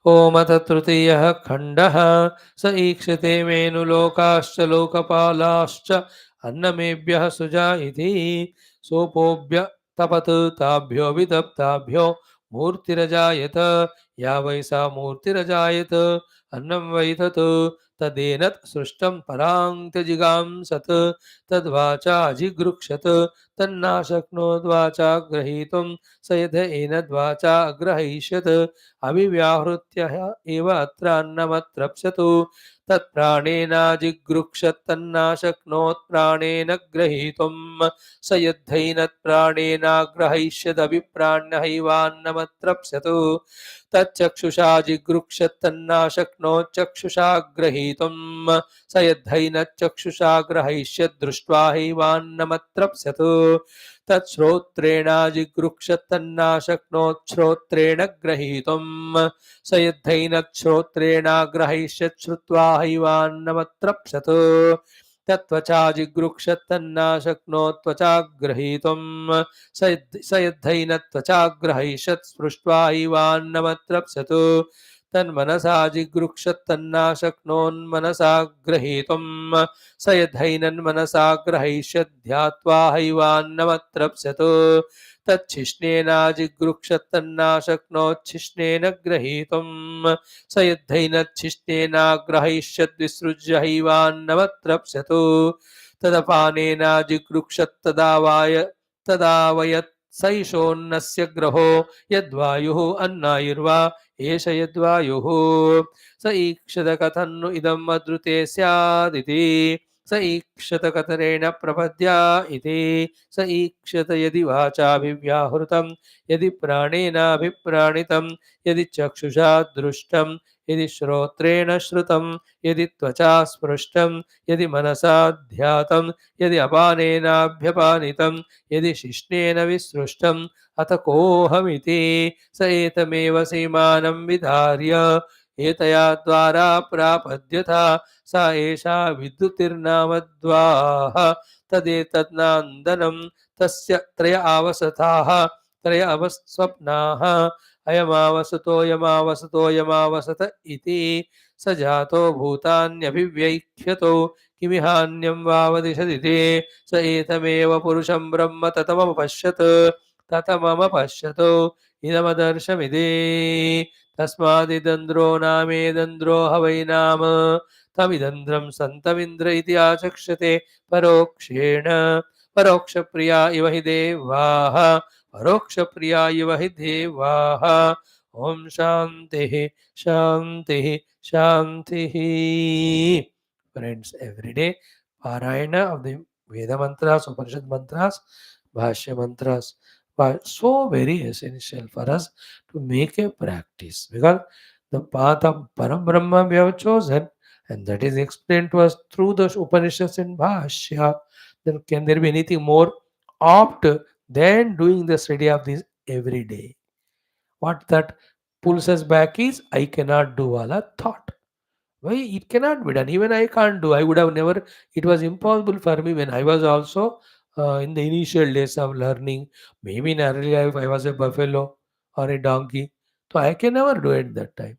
Om Ata Trutiya Khandaha Sa Ikshate Menu Lokascha Lokapalascha Annamebhyah Suja Iti Sopobhya Tapat Tabhyo Vidaptabhyo Murtirajayata Yavaisa Murtirajayata Annam Vaitatu Tadenat Srushtam Parang Tejigam Sat तद्वाचा जिगृक्षत तन्नाशक्नोद्वाचा ग्रहीतुं स यथ एनद्वाचा अग्रहीष्यत् अविव्याहृत्य एव अत्र अन्नमत्रप्स्यतु तत्प्राणेनाजिगृक्षत् तन्नाशक्नोत् प्राणेन ग्रहीतुं स यद्धैनत्प्राणेनाग्रहीष्यदभिप्राण्यहैवान्नमत्रप्स्यतु तच्चक्षुषा जिगृक्षत् तन्नाशक्नोत् चक्षुषा ग्रहीतुं स यद्धैनच्चक्षुषा ग्रहीष्यद्दृष्ट्वा हैवान्नमत्रप्स्यतु तच्छ्रोत्रेणाजिगृक्षत्तन्नाशक्नोत् श्रोत्रेण ग्रहीतुं स यद्धैनच्छ्रोत्रेणाग्रहीष्यत् श्रुत्वा हैवान्नमत्रप्स्यतु तत्त्वचाजिगृक्षत्तन्नाशक्नोत् त्वचा ग्रहीतुं स यद्धैनत्वचाग्रहीष्यत् स्पृष्ट्वा हैवान्नमत्रप्स्यतु तन्मनसा जिगृक्षत्तन्नाशक्नोन्मनसा ग्रहीतुं स यद्धैनन्मनसा ग्रहीष्यध्यात्वा हैवान्नमत्रप्स्यतु तच्छिष्णेनाजिगृक्षत्तन्नाशक्नोच्छिष्णेन ग्रहीतुं स यद्धैनच्छिष्णेनाग्रहीष्यद्विसृज्य हैवान्नमत्रप्स्यतु तदपानेनाजिगृक्षत्तदावाय तदावयत् सैषोन्नस्य ग्रहो यद्वायुः अन्नायुर्वा एष यद्वायुः स ईक्षतकथन्नु इदं मद्रुते स्यादिति स ईक्षतकतरेण प्रपद्या इति स ईक्षत यदि वाचाभिव्याहृतं यदि प्राणेनाभिप्राणितं यदि चक्षुषा दृष्टं यदि श्रोत्रेण श्रुतं यदि त्वचा स्पृष्टं यदि मनसा ध्यातं यदि अपानेनाभ्यपानितं यदि शिश्नेन विसृष्टम् अथ कोऽहमिति स एतमेव सीमानं विधार्य एतया द्वारा प्रापद्यथा सा एषा विद्युतिर्नामद्वाः तदेतन्नान्दनं तस्य त्रय आवसथाः त्रय अवस्वप्नाः अयमावसतोऽयमावसतोऽयमावसत इति स जातो भूतान्यभिव्यैख्यतो किमिहान्यं वावदिशदिति स एतमेव पुरुषं ब्रह्म ततमपश्यत् ततमपश्यतो इदमदर्शमिति तस्मादिदन्द्रो नामेदन्द्रो ह वै नाम तमिदन्द्रं सन्तमिन्द्र इति आचक्षते परोक्षेण परोक्षप्रिया इव हि देवाः परोक्षप्रिया इव हि देवाः ॐ शान्तिः शान्तिः शान्तिः Friends, every day parayana of the Veda mantras, Upanishad mantras, Bhashya mantras are so very essential for us to make a practice because the path of Param Brahma we have chosen and that is explained to us through the Upanishads and Bhashya. Then can there be anything more opt than doing the study of this every day? What that pulls us back is I cannot do wala thought. Why it cannot be done? Even I can't do. I would have never. It was impossible for me when I was also in the initial days of learning. Maybe in early life I was a buffalo or a donkey. So I can never do it that time.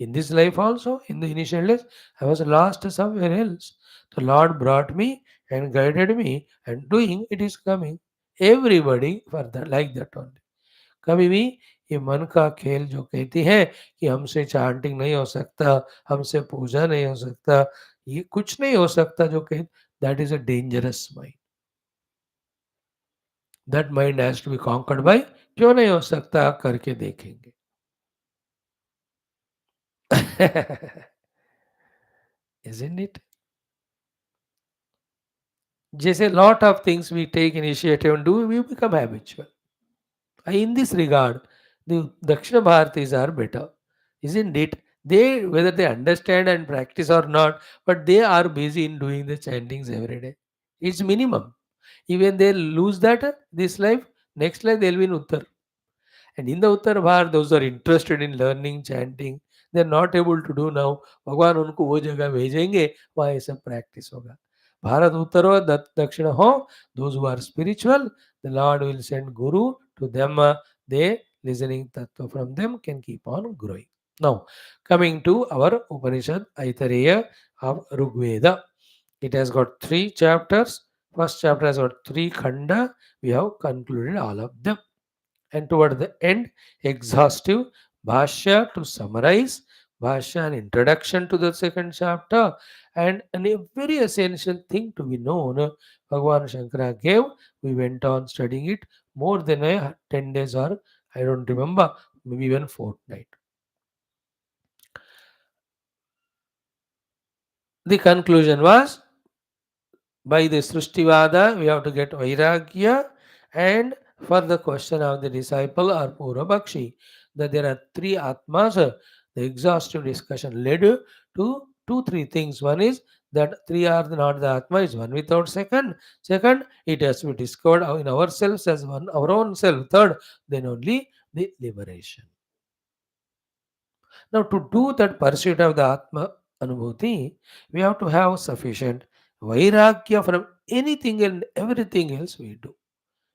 In this life also, in the initial days, I was lost somewhere else. The Lord brought me and guided me, and doing it is coming. Everybody for that like that only. कभी भी ये मन का खेल जो कहती है कि हमसे चांटिंग नहीं हो सकता, हमसे पूजा नहीं हो सकता, ये कुछ नहीं हो सकता जो कह that is a dangerous mind. That mind has to be conquered by क्यों नहीं हो सकता करके देखेंगे. Isn't it? Just a lot of things we take initiative and do, we become habitual. In this regard, the Dakshina Bharatis are better, isn't it? They, whether they understand and practice or not, but they are busy in doing the chantings every day. It's minimum. Even they lose that this life, next life they'll be in Uttar. And in the Uttar Bharat, those are interested in learning chanting. They're not able to do now. भगवान उनको वो जगह भेजेंगे वहाँ ये सब practice होगा. भारत उत्तर हो दक्षिण हो, those who are spiritual, the Lord will send guru to them. They listening tattva from them can keep on growing. Now, coming to our Upanishad Aitareya of Rigveda. It has got 3 chapters. First chapter has got 3 khanda. We have concluded all of them. And toward the end, exhaustive Bhashya to summarize, Bhashya an introduction to the second chapter, and a very essential thing to be known, Bhagavan Shankara gave. We went on studying it more than 10 days, or I don't remember, maybe even fortnight. The conclusion was, by the Srishtivada, we have to get Vairagya, and for the question of the disciple or Purabakshi, that there are 3 Atmas, the exhaustive discussion led to 2, 3 things. One is that 3 are not the Atma, is one without second. Second, it has to be discovered in ourselves as one, our own self. Third, then only the liberation. Now, to do that pursuit of the Atma Anubhuti, we have to have sufficient Vairagya from anything and everything else we do.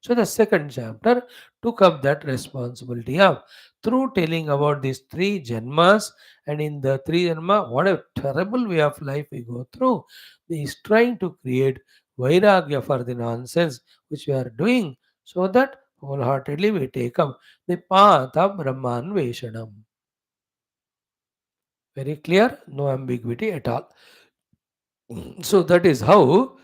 So, the second chapter took up that responsibility of, through telling about these 3 Janmas, and in the 3 Janma, what a terrible way of life we go through. He is trying to create Vairagya for the nonsense which we are doing, so that wholeheartedly we take up the path of Brahmanveshanam. Very clear, no ambiguity at all. So that is how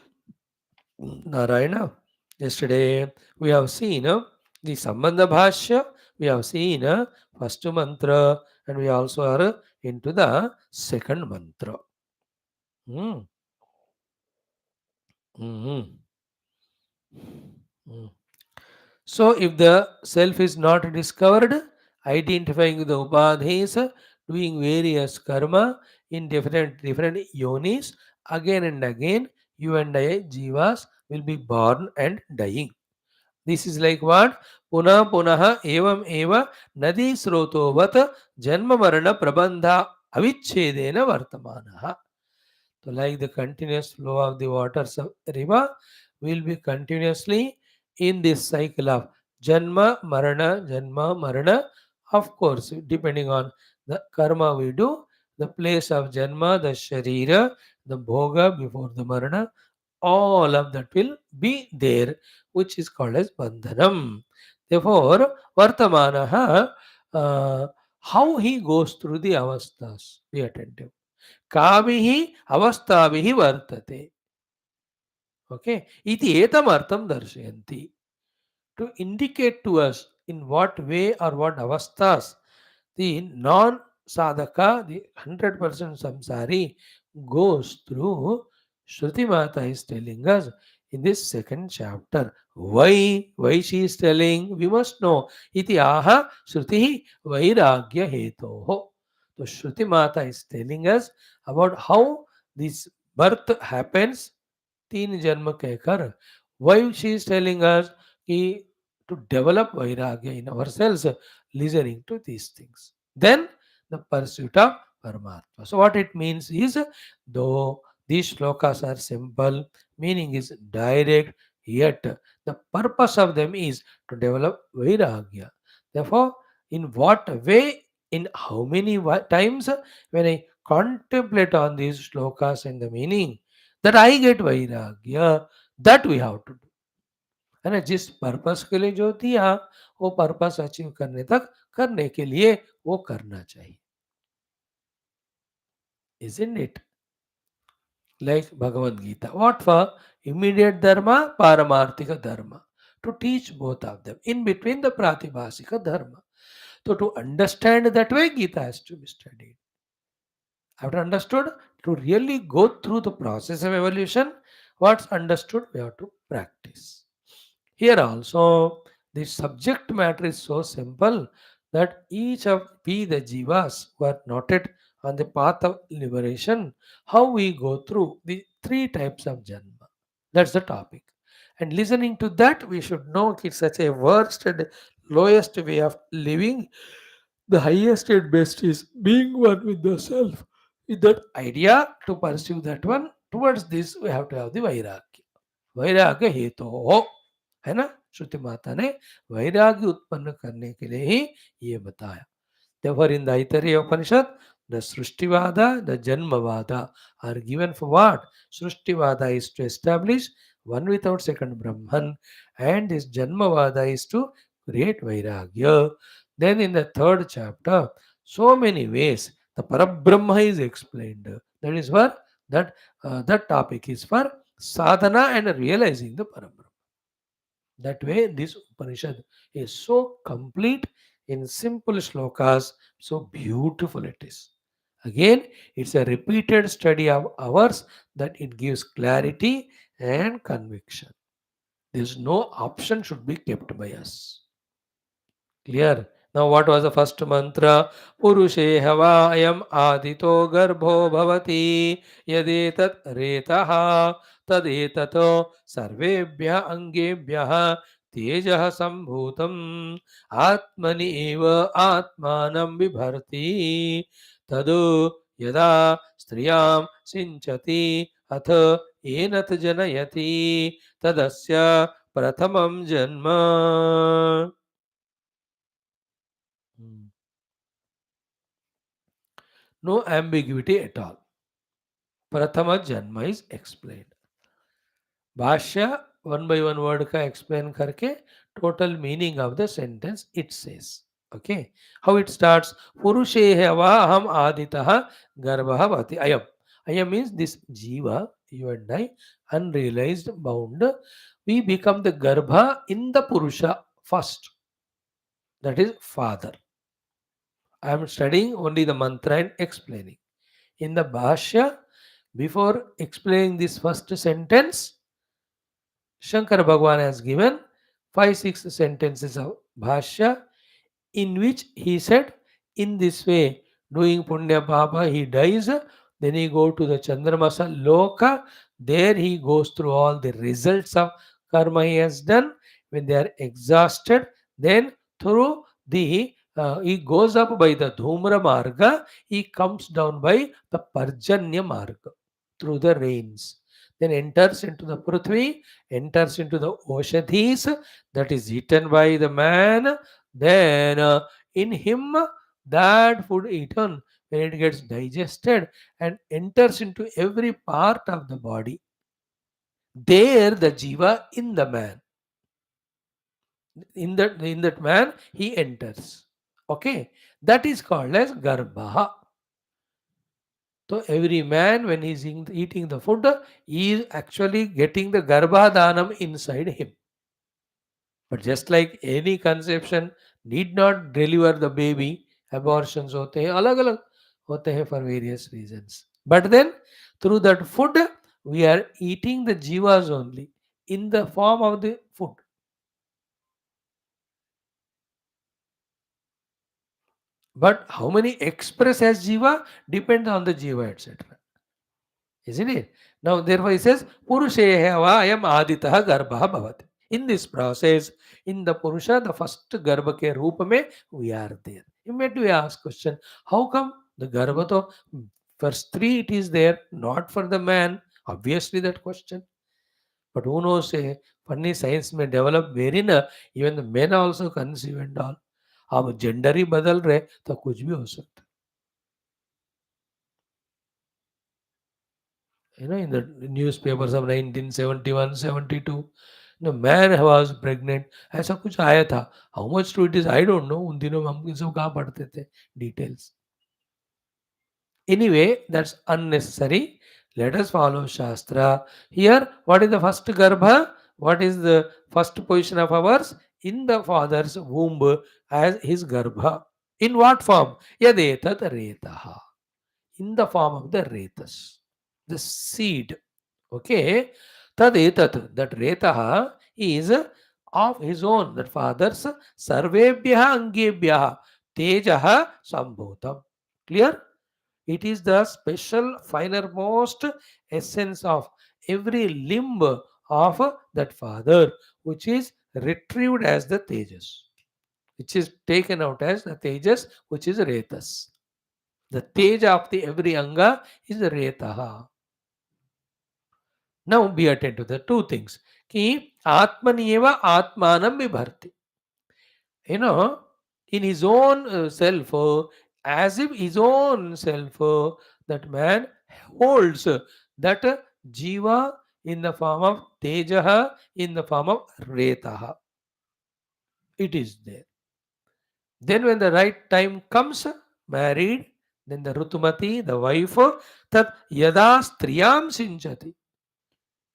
Narayana. Yesterday we have seen the Sambandha Bhashya, we have seen first mantra, and we also are into the second mantra. Hmm. Mhm. Mm. So, if the self is not discovered, identifying the upadhis, doing various karma in different yonis, again and again, you and I, jivas, will be born and dying. This is like what? Puna punaha evam eva nadi srotovat janma marana prabandha avichedena vartamanaha. So, like the continuous flow of the waters of river, will be continuously in this cycle of Janma, Marana. Of course, depending on the karma we do, the place of Janma, the Sharira, the Bhoga before the Marana, all of that will be there, which is called as Bandhanam. Therefore, Vartamanaha, uh, how he goes through the avasthas, be attentive. काभिः अवस्थाभिः वर्तते. Okay, iti etam artham darshyanti, to indicate to us in what way or what avasthas the non sadhaka, the 100% samsari, goes through. Shruti Mata is telling us in this second chapter. Why she is telling? We must know. Iti aha Shruti Vairagya Hetoho. So Shruti Mata is telling us about how this birth happens 3 जन्म कहकर. Why she is telling us कि to develop vairagya in ourselves, listening to these things. Then the pursuit of Paramatma. So what it means is, though these shlokas are simple, meaning is direct, yet the purpose of them is to develop vairagya. Therefore, in what way, in how many times, when I contemplate on these shlokas and the meaning, that I get vairagya, that we have to do. है ना, जिस purpose के लिए जो दिया, वो purpose achieve करने तक, करने के लिए वो करना चाहिए. Isn't it? Like Bhagavad Gita. What for? Immediate dharma, paramarthika dharma. To teach both of them. In between the pratibhasika dharma. So to understand that way, Gita has to be studied. After understood, to really go through the process of evolution, What's understood, we have to practice. Here also, the subject matter is so simple that each of we, the jivas, who are noted on the path of liberation, how we go through the three types of janma. That's the topic. And listening to that, we should know it's such a worst and lowest way of living. The highest and best is being one with the self. With that idea to pursue that one, towards this we have to have the vairagya. वैराग्य हेतु हो, है ना? श्रुति माता ने वैराग्य उत्पन्न करने के लिए ही ये बताया. Therefore, in the Aitareya Upanishad, the Srishtivada, the Janmavada are given for what? Srishtivada is to establish one without second Brahman, and this Janmavada is to create Vairagya. Then in the third chapter, so many ways the Parabrahma is explained. That is for that topic is for sadhana and realizing the Parabrahma. That way, this Upanishad is so complete in simple shlokas, so beautiful it is. Again, it's a repeated study of ours that it gives clarity and conviction. There's no option should be kept by us. Clear? Now, what was the first mantra? Purushe hava ayam adito garbho bhavati yadetat retaha tadetato sarvebhya angebhya tejah sambhutam atmani eva atmanam vibharti tadu yada striyam sinchati ath enat janayati tadasya prathamam janma. Hmm. No ambiguity at all. Prathama Janma is explained. Bhashya one by one word का explain करके total meaning of the sentence it says. Okay. How it starts? Purushe hava aham aditah garbha bhati. Ayam. Ayam means this jiva, you and I, unrealized bound. We become the garbha in the Purusha first. That is father. I am studying only the mantra and explaining. In the Bhashya, before explaining this first sentence, Shankara Bhagavan has given 5 6 sentences of Bhashya in which he said, in this way, doing Punya Papa, he dies, then he go to the Chandramasa Loka, there he goes through all the results of karma he has done. When they are exhausted, then through he goes up by the Dhumra Marga, he comes down by the Parjanya Marga through the rains. Then enters into the Prithvi, enters into the Oshadhis, that is eaten by the man. Then in him, that food eaten, when it gets digested and enters into every part of the body, there the jiva in the man, in that man he enters. Okay, that is called as garbha. So every man when he's eating the food, he is actually getting the garbha dhanam inside him. But just like any conception need not deliver the baby, abortions होते हैं अलग अलग होते हैं for various reasons. But then through that food we are eating the jivas only in the form of the food. But how many express as jiva depends on the jiva, etc. Isn't it? Now, therefore, he says, Purusheva ayam aditah garbha bhavat. In this process, in the Purusha, the first garbha ke roop mein, we are there. Immediately we ask question, how come the garbha to for three it is there, not for the man? Obviously that question. But who knows, funny science may develop wherein even the men also conceive and all. अब gender ही बदल रहे तो कुछ भी हो सकता है. In the newspapers of 1971 72, the man was pregnant, ऐसा कुछ आया था. How much true it is I don't know. उन दिनों में हम ये सब कहाँ पढ़ते थे details. Anyway, that's unnecessary. Let us follow Shastra. Here, what is the first garbha? What is the first position of ours? In the father's womb as his garbha. In what form? Yadetat retaha. In the form of the retas, the seed. Okay. Tad etat, that retaha is of his own, that father's sarvebhyaha angebhyaha tejaha sambhutam. Clear? It is the special, finermost essence of every limb of that father, which is retrieved as the tejas, which is taken out as the tejas, which is retas. The teja of the every anga is retaha. Now be attentive to the two things. Ki atmaniyeva atmanam vibharti. You know, in his own self, as if his own self, that man holds that jiva in the form of tejaha, in the form of retaha. It is there. Then when the right time comes, married, then the rutumati, the wife, tat yada striyam sinchati.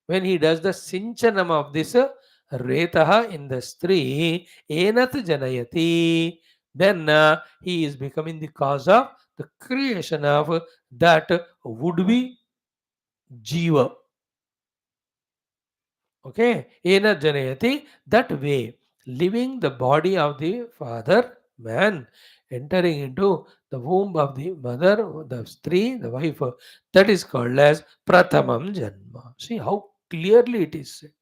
When he does the sinchanam of this retaha in the stri, enat janayati, then he is becoming the cause of the creation of that would be jiva. Okay, enat janayati, that way, living the body of the father, man, entering into the womb of the mother, the stri, the wife, that is called as prathamam janma. See how clearly it is said.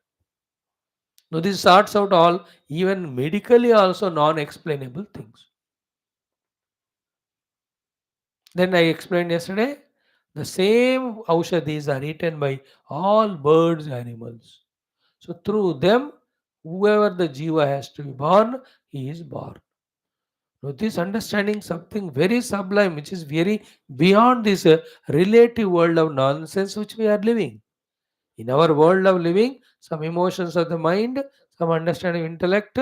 Now, this sorts out all, even medically also non-explainable things. Then I explained yesterday, the same aushadis are eaten by all birds, animals. So through them, whoever the jiva has to be born, he is born. Now, this understanding something very sublime, which is very beyond this relative world of nonsense which we are living. In our world of living, some emotions of the mind, some understanding of intellect,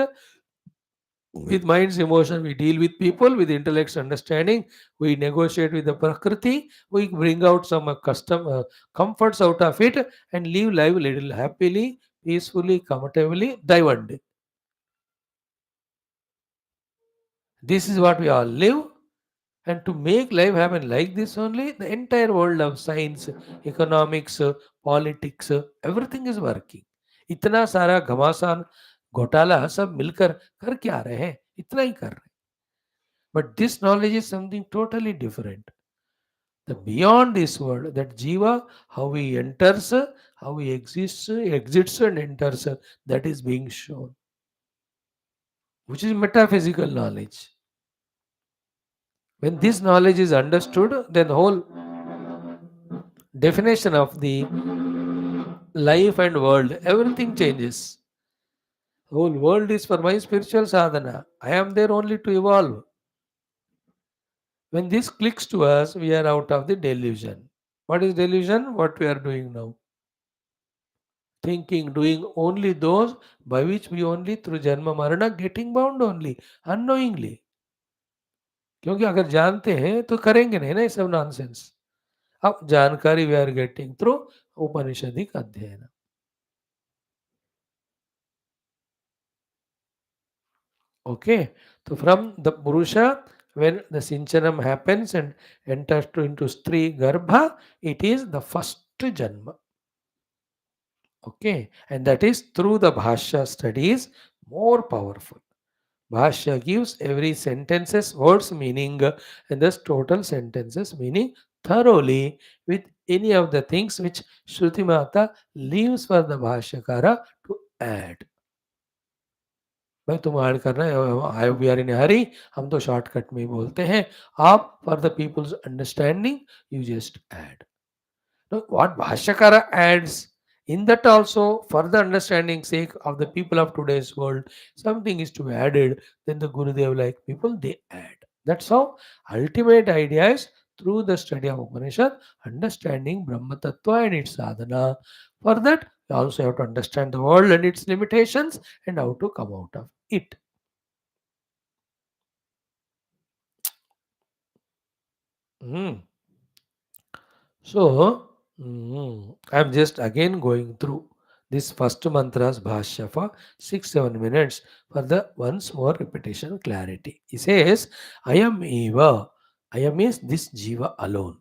with mind's emotion we deal with people, with intellect's understanding we negotiate with the prakriti, we bring out some custom comforts out of it and live life a little happily, peacefully, comfortably, die one day. This is what we all live. And to make life happen like this only, the entire world of science, economics, politics, everything is working. इतना सारा घमासान घोटाला सब मिलकर कर क्या रहे हैं, इतना ही कर रहे हैं. But this knowledge is something totally different. The beyond this world, that jiva, how he enters, how he exists, exits and enters, that is being shown, which is metaphysical knowledge. When this knowledge is understood, then the whole definition of the life and world, everything changes. The whole world is for my spiritual sadhana. I am there only to evolve. When this clicks to us, we are out of the delusion. What is delusion? What we are doing now. Thinking, doing only those by which we only through janma marana getting bound only, unknowingly. क्योंकि अगर जानते हैं तो करेंगे नहीं ना ये सब नॉनसेंस. अब जानकारी we are getting through Upanishadic अध्ययन. Okay, so from the Purusha, when the Sinchanam happens and enters into Stri Garbha, it is the first Janma. Okay, and that is through the Bhashya studies more powerful. Bhashya gives every sentences words meaning and thus total sentences meaning thoroughly with any of the things which Shruti Mata leaves for the Bhashyakara to add. भाई तुम add कर रहे हो, आई we are in हरी, हम तो shortcut में ही बोलते हैं. आप for the people's understanding you just add. What Bhashyakara adds in that also for the understanding sake of the people of today's world, something is to be added. Then the Gurudev like people they add. That's how ultimate idea is through the study of Upanishad, understanding Brahma Tattva and its sadhana. For that, you also have to understand the world and its limitations and how to come out of it. Mm. So, I'm just again going through this first mantra's bhashya for 6-7 minutes for the once more repetition clarity. He says, I am Eva. I am is this Jiva alone.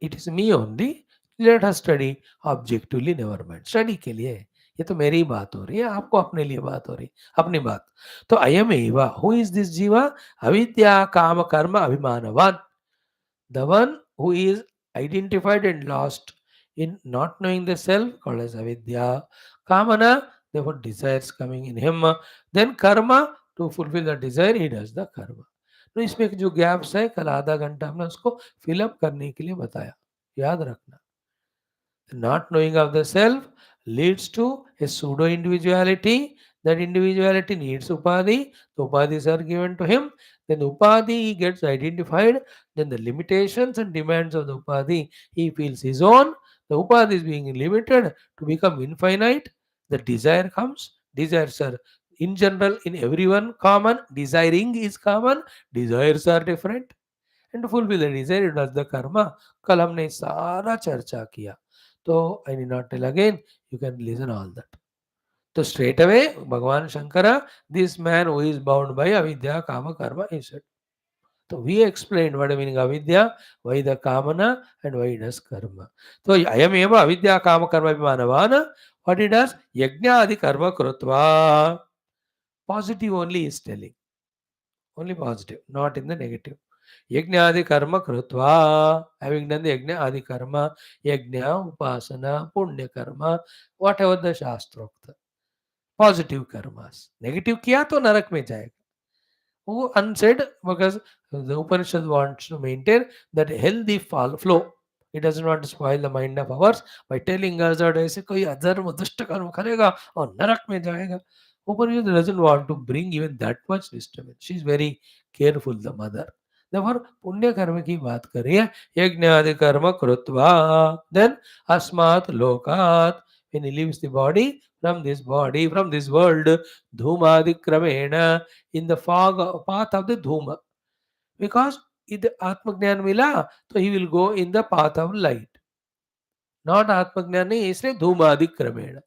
It is me only. Let us study objectively, never mind, study के लिए है। ये तो मेरी बात हो रही है, आपको अपने लिए बात हो रही है, अपनी बात। तो अयम एवा, हु इज दिस जीवा? अविद्या काम कर्म अभिमानवान, the one who is identified and lost in not knowing the self, called as avidya. Kamana, therefore desires coming in him, then karma, to fulfill the desire he does the karma. तो इसमें जो gaps है, कल आधा घंटा हमने उसको fill up करने के लिए बताया, याद रखना। Not knowing of the self leads to a pseudo individuality. That individuality needs upadhi. The upadhis are given to him. Then upadhi he gets identified. Then the limitations and demands of the upadhi he feels his own. The upadhi is being limited to become infinite. The desire comes. Desires are in general in everyone common. Desiring is common. Desires are different. And to fulfill the desire, it does the karma. कल हमने सारा चर्चा किया, तो I need not tell again, you can listen all that. तो straight away Bhagavan Shankara, this man who is bound by avidya kama कर्म, he said. So we explained what the meaning of avidya, why the kamana, and why it does karma. So ayam eva avidya kama karma abhimanavana. What it does? Yajna adi karma krutva. Positive only is telling. Only positive, not in the negative. Yajna karma krutva, having done the yajna adi karma, yajna, upasana, punya karma, whatever the शास्त्रोक्त, positive karmas. Negative किया तो नरक में जाएगा, वो unsaid, because the Upanishad wants to maintain that healthy flow. It doesn't want to spoil the mind of ours by telling us that ऐसे कोई अधर्म दुष्ट कर्म करेगा और नरक में जाएगा. Upanishad doesn't want to bring even that much disturbance. She is very careful, the mother. Therefore, पुण्य कर्म की बात करिए, यज्ञादि कर्म कृत्वा, then अस्मात् लोकात्, when he leaves the body, from this world, धूमादि क्रमेण, in the fog path of the dhuma, because if the atmagnan mila, so he will go in the path of light. Not atmagnan nahi, isliye dhumadi kramena.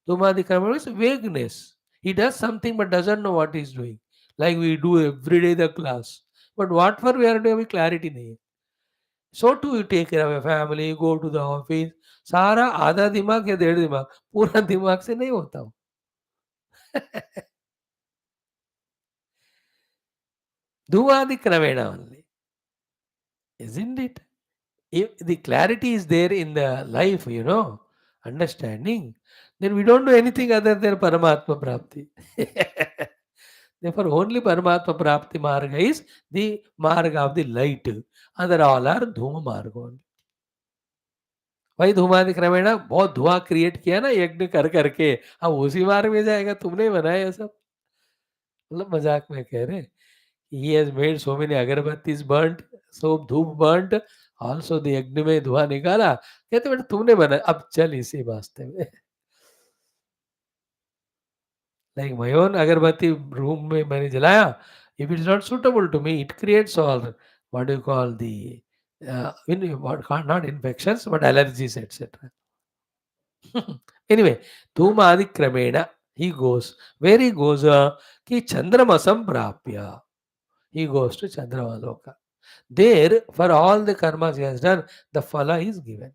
Dhumadi kramena is vagueness. He does something but doesn't know what he's doing, like we do every day the class, but what for we are doing, अभी clarity नहीं है. So too you take care of your family, go to the office, सारा आधा दिमाग या डेढ़ दिमाग, पूरा दिमाग से नहीं होता हूँ. धुआदि क्रमेण only, isn't it? If the clarity is there in the life, understanding, then we don't do anything other than Paramatma Prapti. Therefore, only Paramatma Prapti Marga is the Marga of the light. Other all are Dhuma Marga only. भाई धुआं क्रमेण बहुत धुआं create किया ना यज्ञ कर करके, अब उसी मार्ग में जाएगा, तुमने बनाया सब, मतलब मजाक में कह रहे. He has made so many अगरबत्तीज burnt, so धूप burnt, also the यज्ञ में धुआं निकाला, कहते बेटा तुमने बनाया, अब चल इसी वास्ते में. लाइक माय ओन अगरबत्ती रूम में मैंने जलाया, if it is not suitable to me, it creates all, what do you call the, not infections but allergies, etc. Anyway, धूमादि क्रमेण he goes. Where he goes? कि चंद्रमसम प्राप्य. He goes to Chandramaloka. There, for all the karmas he has done, the phala is given.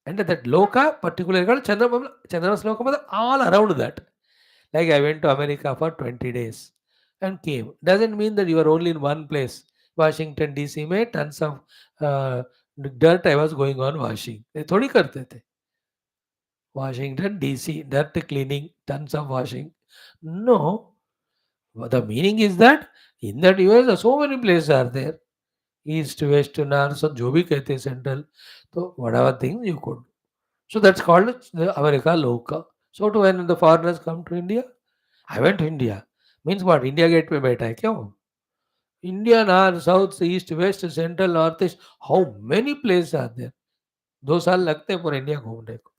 And that loka, particularly called Chandramas loka, all around that. Like I went to America for 20 days and came. Doesn't mean that you are only in one place. Washington DC में tons of dirt I was going on washing. ये थोड़ी करते थे. Washington DC, dirt cleaning, tons of washing. No. The meaning is that in that US so many places are there. East, west, north, so जो भी कहते हैं central. So whatever things you could. So that's called the America Loka. So to when the foreigners come to India, I went to India. Means what? India gate पे बैठा है क्या वो? India north, south, east, west, central, northeast. How many places are there? 2 साल लगते हैं पूरा India घूमने को.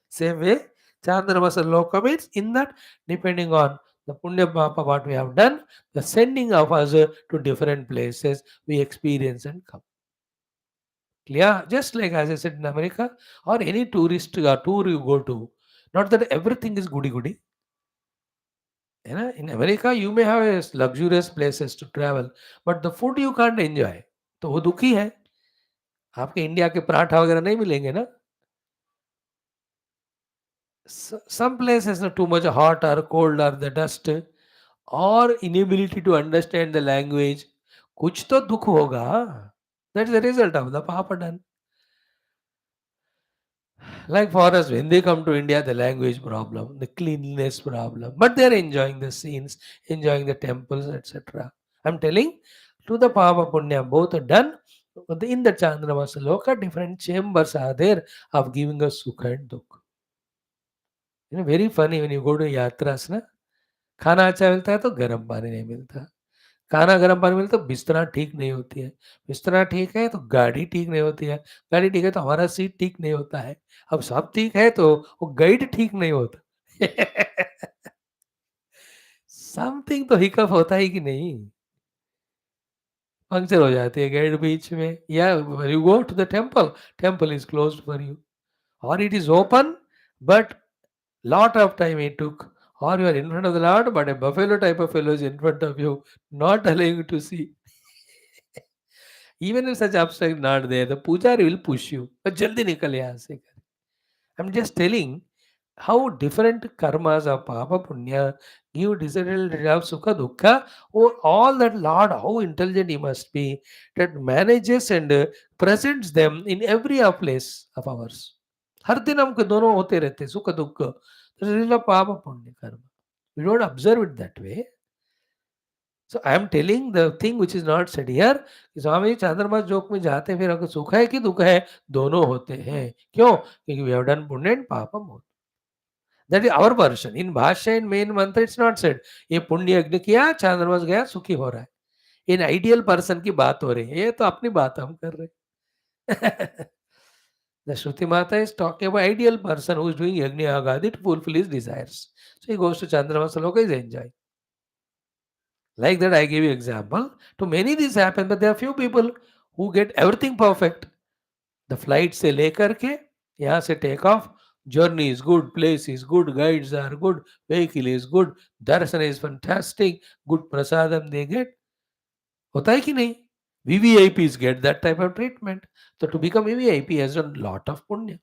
Same way, Chandramasa Loka means in that, depending on the Punya Papa what we have done, the sending of us to different places, we experience and come. Clear? Just like as I said in America, or any tourist tour you go to, not that everything is goody goody. In America, you may have luxurious places to travel, but the food you can't enjoy. तो वो दुखी है. आपके India के पराठा वगैरह नहीं मिलेंगे ना. Some places are too much hot or cold or the dust or inability to understand the language. कुछ तो दुख होगा. That's the result of the papa done. Like for us, when they come to India, the language problem, the cleanliness problem, but they're enjoying the scenes, enjoying the temples, etc. I'm telling, to the Papa Punya, both are done. In the Chandramas Loka, different chambers are there of giving us Sukha and Dukha. Very funny when you go to yatras, na? खाना अच्छा मिलता है तो गर्म पानी नहीं मिलता. खाना गर्म पानी मिलता तो बिस्तर ठीक नहीं होती है. बिस्तर ठीक है तो गाड़ी ठीक नहीं होती है. गाड़ी ठीक है तो हमारा सीट ठीक नहीं होता है. अब सब ठीक है तो वो गाइड ठीक नहीं होता. समथिंग तो हिकअप होता है कि नहीं. पंक्चर हो जाती है गाइड बीच में. या you go to the temple, temple is closed for you और it is open but lot of time it took, or you are in front of the Lord, but a buffalo type of fellow is in front of you, not allowing you to see. Even if such obstacle not there, the pujari will push you. But jaldi nikal yahan se. I'm just telling how different karmas of papa punya give different of sukha dukkha. Oh, all that Lord, how intelligent he must be, that manages and presents them in every place of ours. हर दिन हमको दोनों होते रहते सुख दुख. पाप पुण्य कर्म. We don't observe it that way. So I am telling the thing which is not said here. कि स्वामी चंद्रमा जोक में जाते हैं फिर अगर सुख है कि दुख है दोनों होते हैं. क्यों? क्योंकि we have done पुण्य and पापम होता. That is our version. In Bhashya in main mantra it's not said. ये पुण्य यज्ञ किया चंद्रमा गया सुखी हो रहा है. इन आइडियल पर्सन की बात हो रही है. ये तो अपनी बात हम कर रहे हैं. The Shruti Mata is talking about ideal person who is doing Yagni Agadi to fulfill his desires. So he goes to Chandrama Saloka, is enjoying. Like that, I give you example. To many this happen, but there are few people who get everything perfect. The flight se lekar ke, yahan se take off, journey is good, place is good, guides are good, vehicle is good, darshan is fantastic, good prasadam they get. होता है कि नहीं? VVIPs get that type of treatment. So to become VVIP has a lot of punya.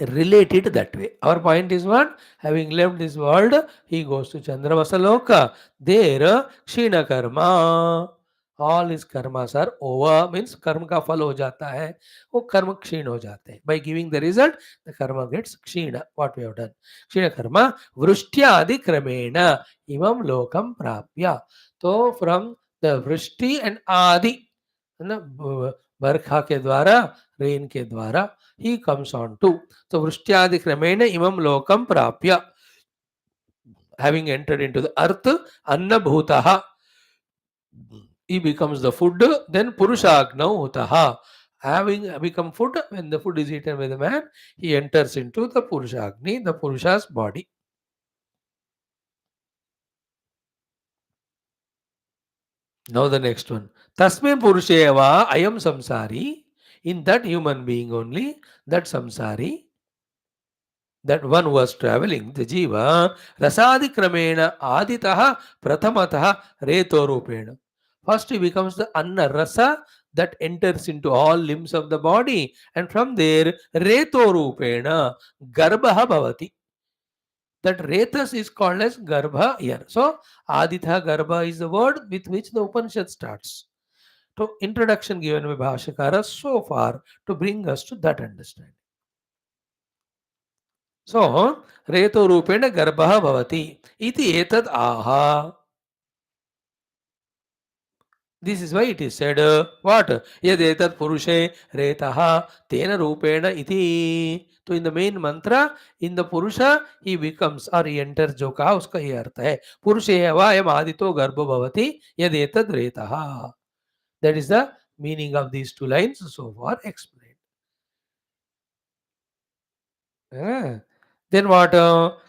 Related that way. Our point is what? Having left this world, he goes to Chandramasa There, Kshina Karma. All his karmas are over, means karma ka phal ho jata hai. वो कर्म क्षीण हो जाते हैं. By giving the result, the karma gets kshina. What we have done. Kshina karma vrushtya kramena imam lokam prapya. So from the vrishti and adi, बरखा के द्वारा, rain के द्वारा, he comes on to. So vrishtyadi kramena imam lokam prapya. Having entered into the earth, anna bhutaha. He becomes the food, then purushagnav utaha. Having become food, when the food is eaten by the man, he enters into the purushagni, the purusha's body. Now the next one. Tasme purusheva ayam samsari. In that human being only, that samsari, that one was traveling, the jiva, rasadi kramena aditaha pratamataha reto rupena. First he becomes the anna rasa that enters into all limbs of the body, and from there reto rupena garbha bhavati. That retas is called as garbha here. So aditha garbha is the word with which the Upanishad starts. So introduction given by Bhashyakara so far to bring us to that understanding. So, reto rupena garbha bhavati. Iti etad aha. This is why it is said, what? Yad etad purushe retaha tena rupena iti. So, in the main mantra, in the purusha, he becomes or he enters जो कहा उसका ये अर्थ है. पुरुषे वा यम आदितो गर्भो भवति यद etad retaha. That is the meaning of these two lines so far explained. Then what?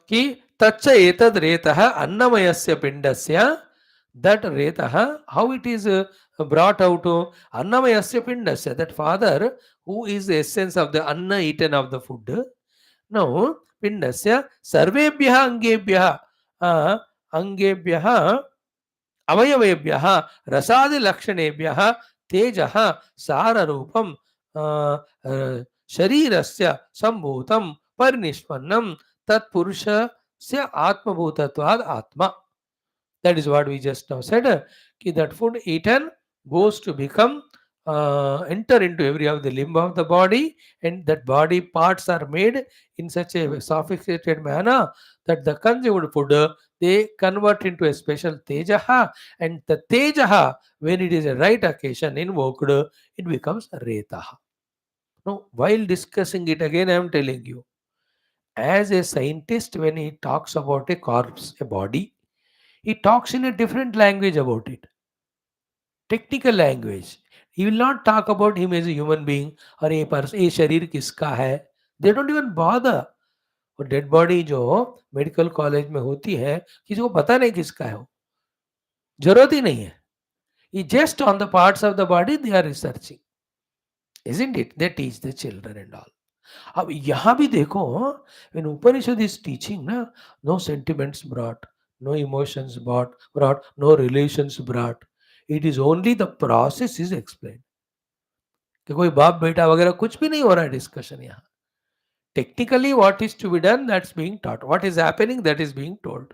Ki tacha etad retaha annamayasya pindasya. That retaha, how it is brought out? Annamayasya pindasya. That father who is the essence of the anna eaten of the food. Now, pindasya sarvebhya angebhya. Angebhya అవయవేభ్యः రసాదిలక్షణేభ్యः తేజः సారరూపం శరీరస్య సంభూతం పరినిష్పన్నం తత్పురుషస్య ఆత్మభూతత్వాద్ ఆత్మ. That is what we just now said. That food eaten goes to become enter into every of the limb of the body, and that body parts are made in such a sophisticated manner that the consumed food they convert into a special tejaha, and the tejaha, when it is a right occasion invoked, it becomes retaha. Now, while discussing it again, I am telling you, as a scientist, when he talks about a corpse, a body, he talks in a different language about it, technical language. He will not talk about him as a human being or a person. ये शरीर किसका है? They don't even bother. और dead body जो medical college में होती है, किसी को पता नहीं किसका है, वो जरूरत ही नहीं है. ये just on the parts of the body they are researching, isn't it? They teach the children and all. अब यहाँ भी देखो, when Upanishad is teaching ना, no sentiments brought, no emotions brought, no relations brought. It is only the process is explained. कि कोई बाप बेटा वगैरह कुछ भी नहीं हो रहा है डिस्कशन यहाँ. Technically what is to be done, that's being taught. What is happening, that is being told.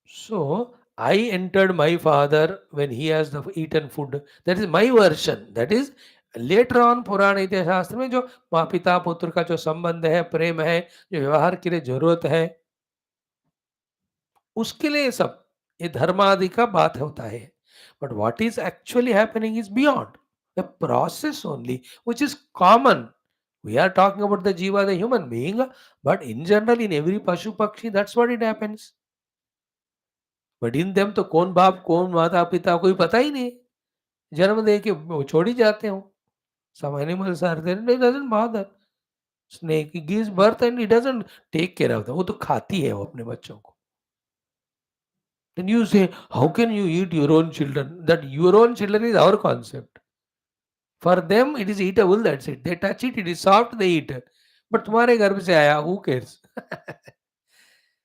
So I entered my father when he has the eaten food. That is my version. That is later on Purana Itihasa Shastra में जो माँ पिता पुत्र का जो संबंध है, प्रेम है, जो व्यवहार के लिए जरूरत है, उसके लिए सब ये धर्म आदि का बात होता है. But what is actually happening is beyond the process only, which is common. We are talking about the jiva, the human being, but in general, in every pashu pakshi, that's what it happens. But in them तो कौन बाप कौन माता पिता कोई पता ही नहीं, जन्म दे के वो छोड़ ही जाते हो. Some animals are there, it doesn't bother. Snake he gives birth and he doesn't take care of them. वो तो खाती है वो अपने बच्चों को. Then you say, how can you eat your own children? That your own children is our concept. For them, it is eatable. That's it. They touch it. It is soft. They eat it. But तुम्हारे घर से आया, who cares?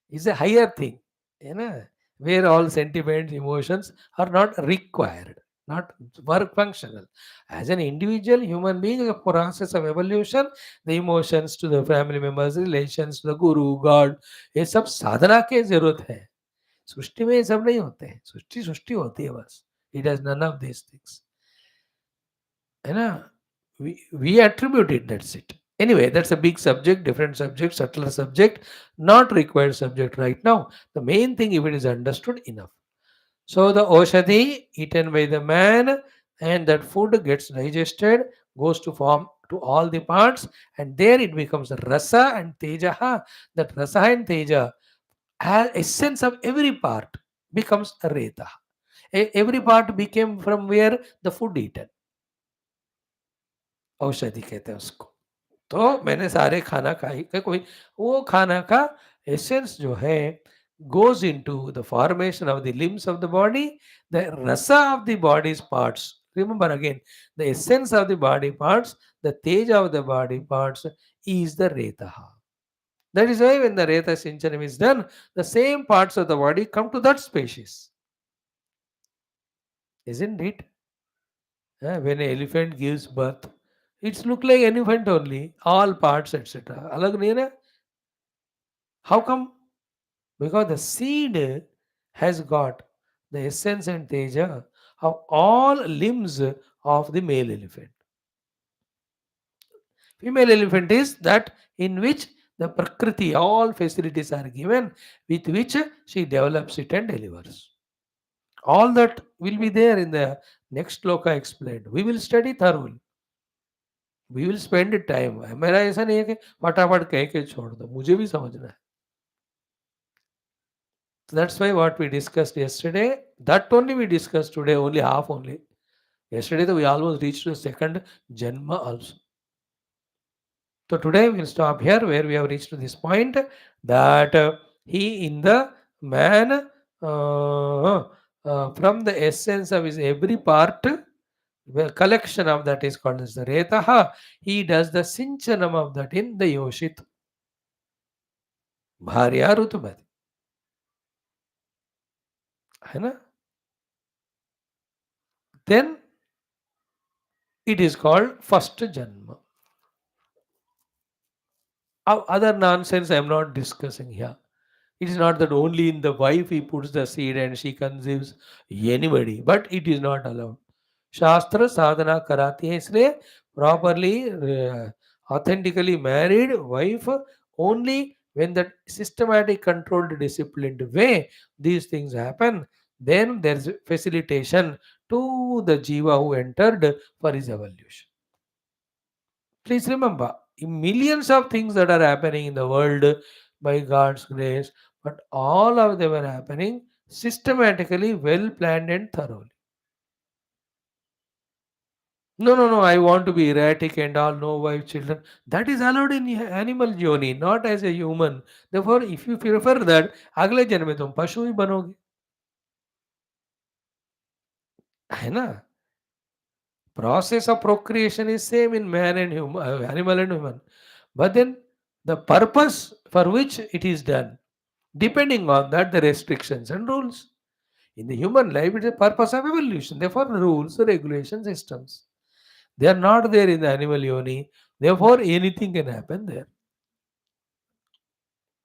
It's a higher thing, you know, where all sentiments, emotions are not required, not work functional. As an individual human being, a process of evolution, the emotions to the family members, relations to the guru, God, ये सब साधना के जरूरत है. सृष्टि में ये सब नहीं होते हैं. सृष्टि सृष्टि होती है बस. It has none of these things. है ना? We attribute it, that's it. Anyway, that's a big subject, different subject, subtler subject, not required subject right now. The main thing, if it is understood enough. So the oshadhi eaten by the man and that food gets digested, goes to form to all the parts, and there it becomes rasa and tejaha. That rasa and teja, as essence of every part, becomes reta. Every part became from where the food eaten. औषधि कहते हैं उसको. तो मैंने सारे खाना खाई कि कोई वो खाना का एसेंस जो है goes into the formation of the limbs of the body, the rasa of the body's parts. Remember again, the essence of the body parts, the teja of the body parts is the retaha. That is why when the reta sinchanam is done, the same parts of the body come to that species. Isn't it? When an elephant gives birth, it's look like elephant only, all parts, etc. Alag nahi na? How come? Because the seed has got the essence and teja of all limbs of the male elephant. Female elephant is that in which the prakriti, all facilities are given with which she develops it and delivers. All that will be there in the next sloka explained. We will study thoroughly. We will spend time. मेरा ऐसा नहीं है कि फटाफट कह के छोड़ दो, मुझे भी समझना है. So that's why what we discussed yesterday, that only we discussed today, only half only. Yesterday we almost reached the second Janma also. So today we'll stop here where we have reached to this point that he in the man from the essence of his every part, the collection of that is called as the Retaha. He does the Sinchanam of that in the Yoshit. Bharya Rutumati. है ना? Then it is called first janma. Other nonsense I am not discussing here. It is not that only in the wife he puts the seed and she conceives anybody, but it is not allowed. Shastra sadhana karati hai, इसलिए properly authentically married wife only when that systematic controlled disciplined way these things happen, then there is facilitation to the jiva who entered for his evolution. Please remember, millions of things that are happening in the world by God's grace, but all of them are happening systematically, well planned, and thoroughly. No, no, no, I want to be erratic and all, no wife, children. That is allowed in animal yoni, not as a human. Therefore, if you prefer that, अगले जन्म में तुम पशु ही बनोगे, है ना? Process of procreation is same in man and human, animal and human. But then the purpose for which it is done, depending on that, the restrictions and rules. In the human life, it is a purpose of evolution. Therefore, rules, regulation, systems. They are not there in the animal yoni. Therefore, anything can happen there.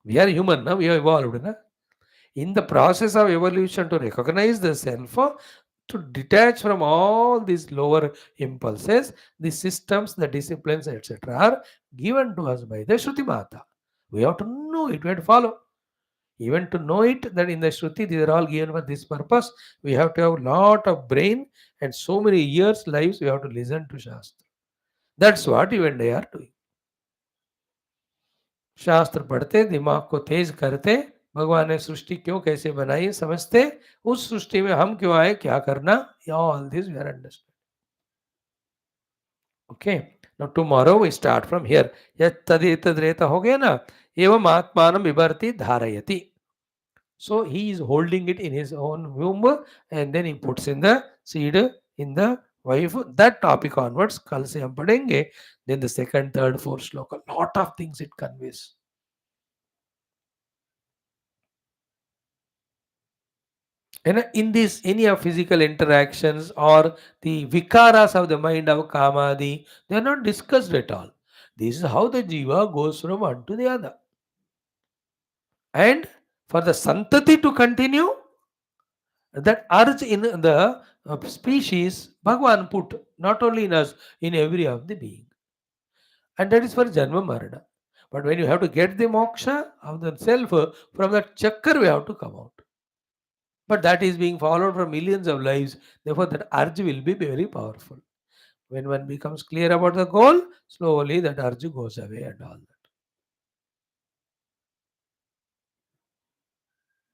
We are human now, we have evolved. Na? In the process of evolution, to recognize the self, to detach from all these lower impulses, the systems, the disciplines, etc., are given to us by the Shruti Mata. We have to know it, we have to follow. Even to know it, that in the Shruti, these are all given for this purpose. We have to have a lot of brain and so many years, lives, we have to listen to Shastra. That's what you and I are doing. शास्त्र पढ़ते, दिमाग को तेज करते, भगवान ने सृष्टि क्यों कैसे बनाई समझते, उस सृष्टि में हम क्यों आए, क्या करना, all this we are understand. Okay, now tomorrow we start from here. यत्तदेतद्रेत हो गया ना, एवं आत्मानं विभर्ति धारयति. So he is holding it in his own womb and then he puts in the seed in the wife. That topic onwards, कल से हम पढ़ेंगे. Then the second, third, fourth shloka, lot of things it conveys. And in this, any of physical interactions or the vikaras of the mind of kamadi, they are not discussed at all. This is how the jiva goes from one to the other. And for the santati to continue, that urge in the species, Bhagwan put not only in us, in every of the being. And that is for Janma Marana. But when you have to get the moksha of the self, from that chakkar we have to come out. But that is being followed for millions of lives. Therefore, that urge will be very powerful. When one becomes clear about the goal, slowly that urge goes away and all that.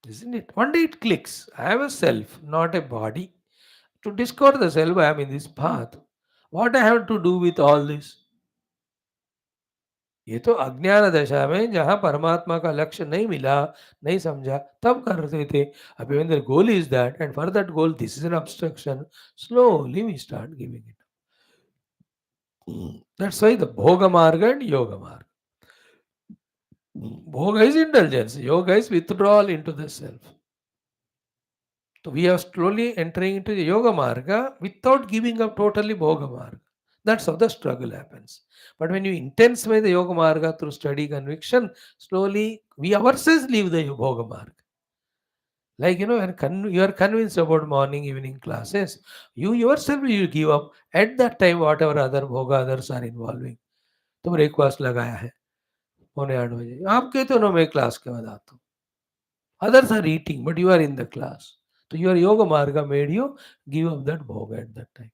Isn't it? One day it clicks. I am a self, not a body. To discover the self, I am in this path. What I have to do with all this? ये तो अज्ञान दशा में जहाँ परमात्मा का लक्ष्य नहीं मिला, नहीं समझा, तब कर रहे थे. अभी when the goal is that, and for that goal this is an obstruction, slowly we start giving it. That's why the bhoga marga and yoga marga. Bhoga is indulgence, yoga is withdrawal into the self. So we are slowly entering into the yoga marga without giving up totally bhoga marga. That's how the struggle happens. But when you intensify the yoga marga through study conviction, slowly we ourselves leave the bhoga marga. Like when you are convinced about morning, evening classes, you yourself you give up at that time whatever other bhoga others are involving. तुम breakfast लगाया है 7:45 आप कहते हो ना मैं class के बाद आता हूँ. Others are eating, but you are in the class. So your yoga marga made you give up that bhoga at that time.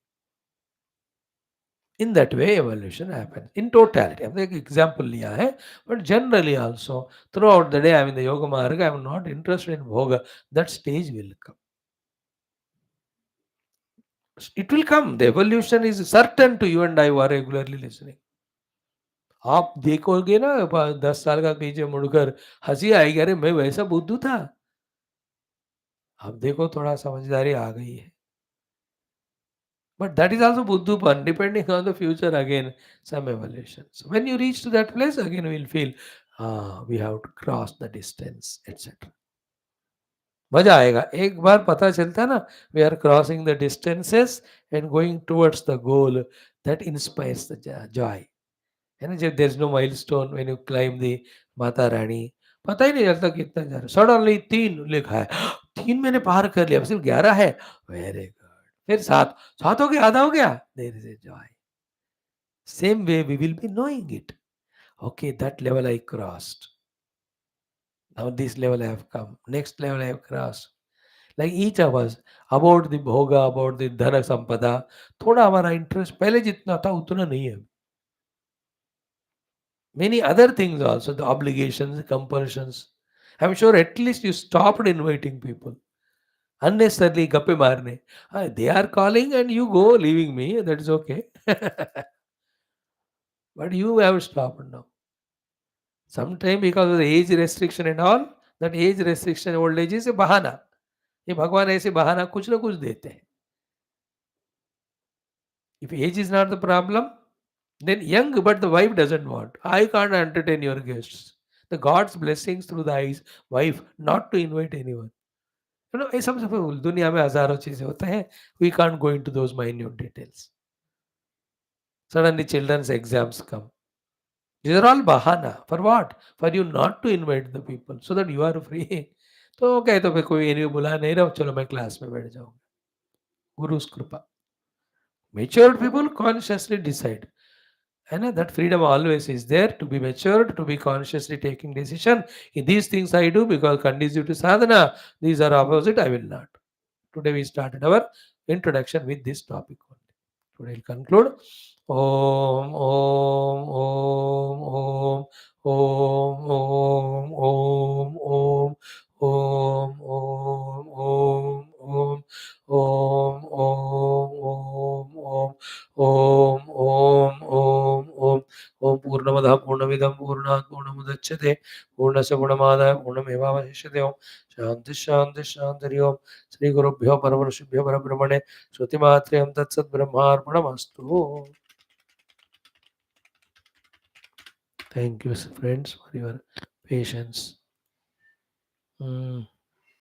In that way, evolution happens. In totality, हमने एक example लिया है, but generally also, throughout the day, I am in the yoga marga, I am not interested in bhoga. That stage will come. It will come. The evolution is certain to you and I who are regularly listening. आप देखोगे ना 10 साल का पीछे मुड़कर हंसी आएगी, अरे मैं वैसा बुद्धू था. अब देखो थोड़ा समझदारी आ गई है. But that is also buddhupan, depending on the future again, some evolution. So when you reach to that place, again we will feel, we have to cross the distance, etc. मजा आएगा। एक बार पता चलता है ना, we are crossing the distances and going towards the goal, that inspires the joy. है ना, जब there is no milestone when you climb the Mata Rani, पता ही नहीं चलता कितना जा रहा, सडनली 3 लिखा है, 3 मैंने पार कर लिया, अब सिर्फ 11 है, वेरी गुड। फिर 7, 7 हो गया, आधा हो गया, there is a joy. Same way we will be knowing it, okay, that level I crossed, now this level I have come, next level I have crossed, like each of us, about the bhoga, about the dhana sampada, थोड़ा हमारा interest पहले जितना था उतना नहीं है। Many other things also, the obligations, compulsions. I'm sure at least you stopped inviting people unnecessarily, gappe marne. Ah, they are calling and you go, leaving me. That is okay. But you have stopped now. Sometime because of the age restriction and all, that age restriction, old age is a bahana. ये भगवान ऐसे बहाना कुछ ना कुछ देते हैं। If age is not the problem, then young, but the wife doesn't want. I can't entertain your guests. The God's blessings through the eyes, wife, not to invite anyone. You know, ये सब सब दुनिया में हज़ारों चीज़ें होते हैं. We can't go into those minute details. Suddenly children's exams come. These are all bahana. For what? For you not to invite the people, so that you are free. तो कहे तो फिर कोई नहीं बुला नहीं रहा, चलो मैं क्लास में बैठ जाऊँगा। गुरु's कृपा. Matured people consciously decide. And that freedom always is there, to be matured, to be consciously taking decision. In these things I do because conducive to sadhana. These are opposite, I will not. Today we started our introduction with this topic only. Today we'll conclude. Om, Om, Om, Om, Om, Om, Om, Om, Om, Om, Om, Om, Om, Om, Om, Om, Om, Om, Om, Om Purnamada Purnamidam Purnat Purnamudachyate Purnasya Purnamada Purnamevavashishyate Om Shanti Shanti Shanti Om Sri Gurubhyo Paramarshibhyo Parabrahmane Shruti Matriyam Tat Sat Brahmarpanamastu. Thank you, friends, for your patience.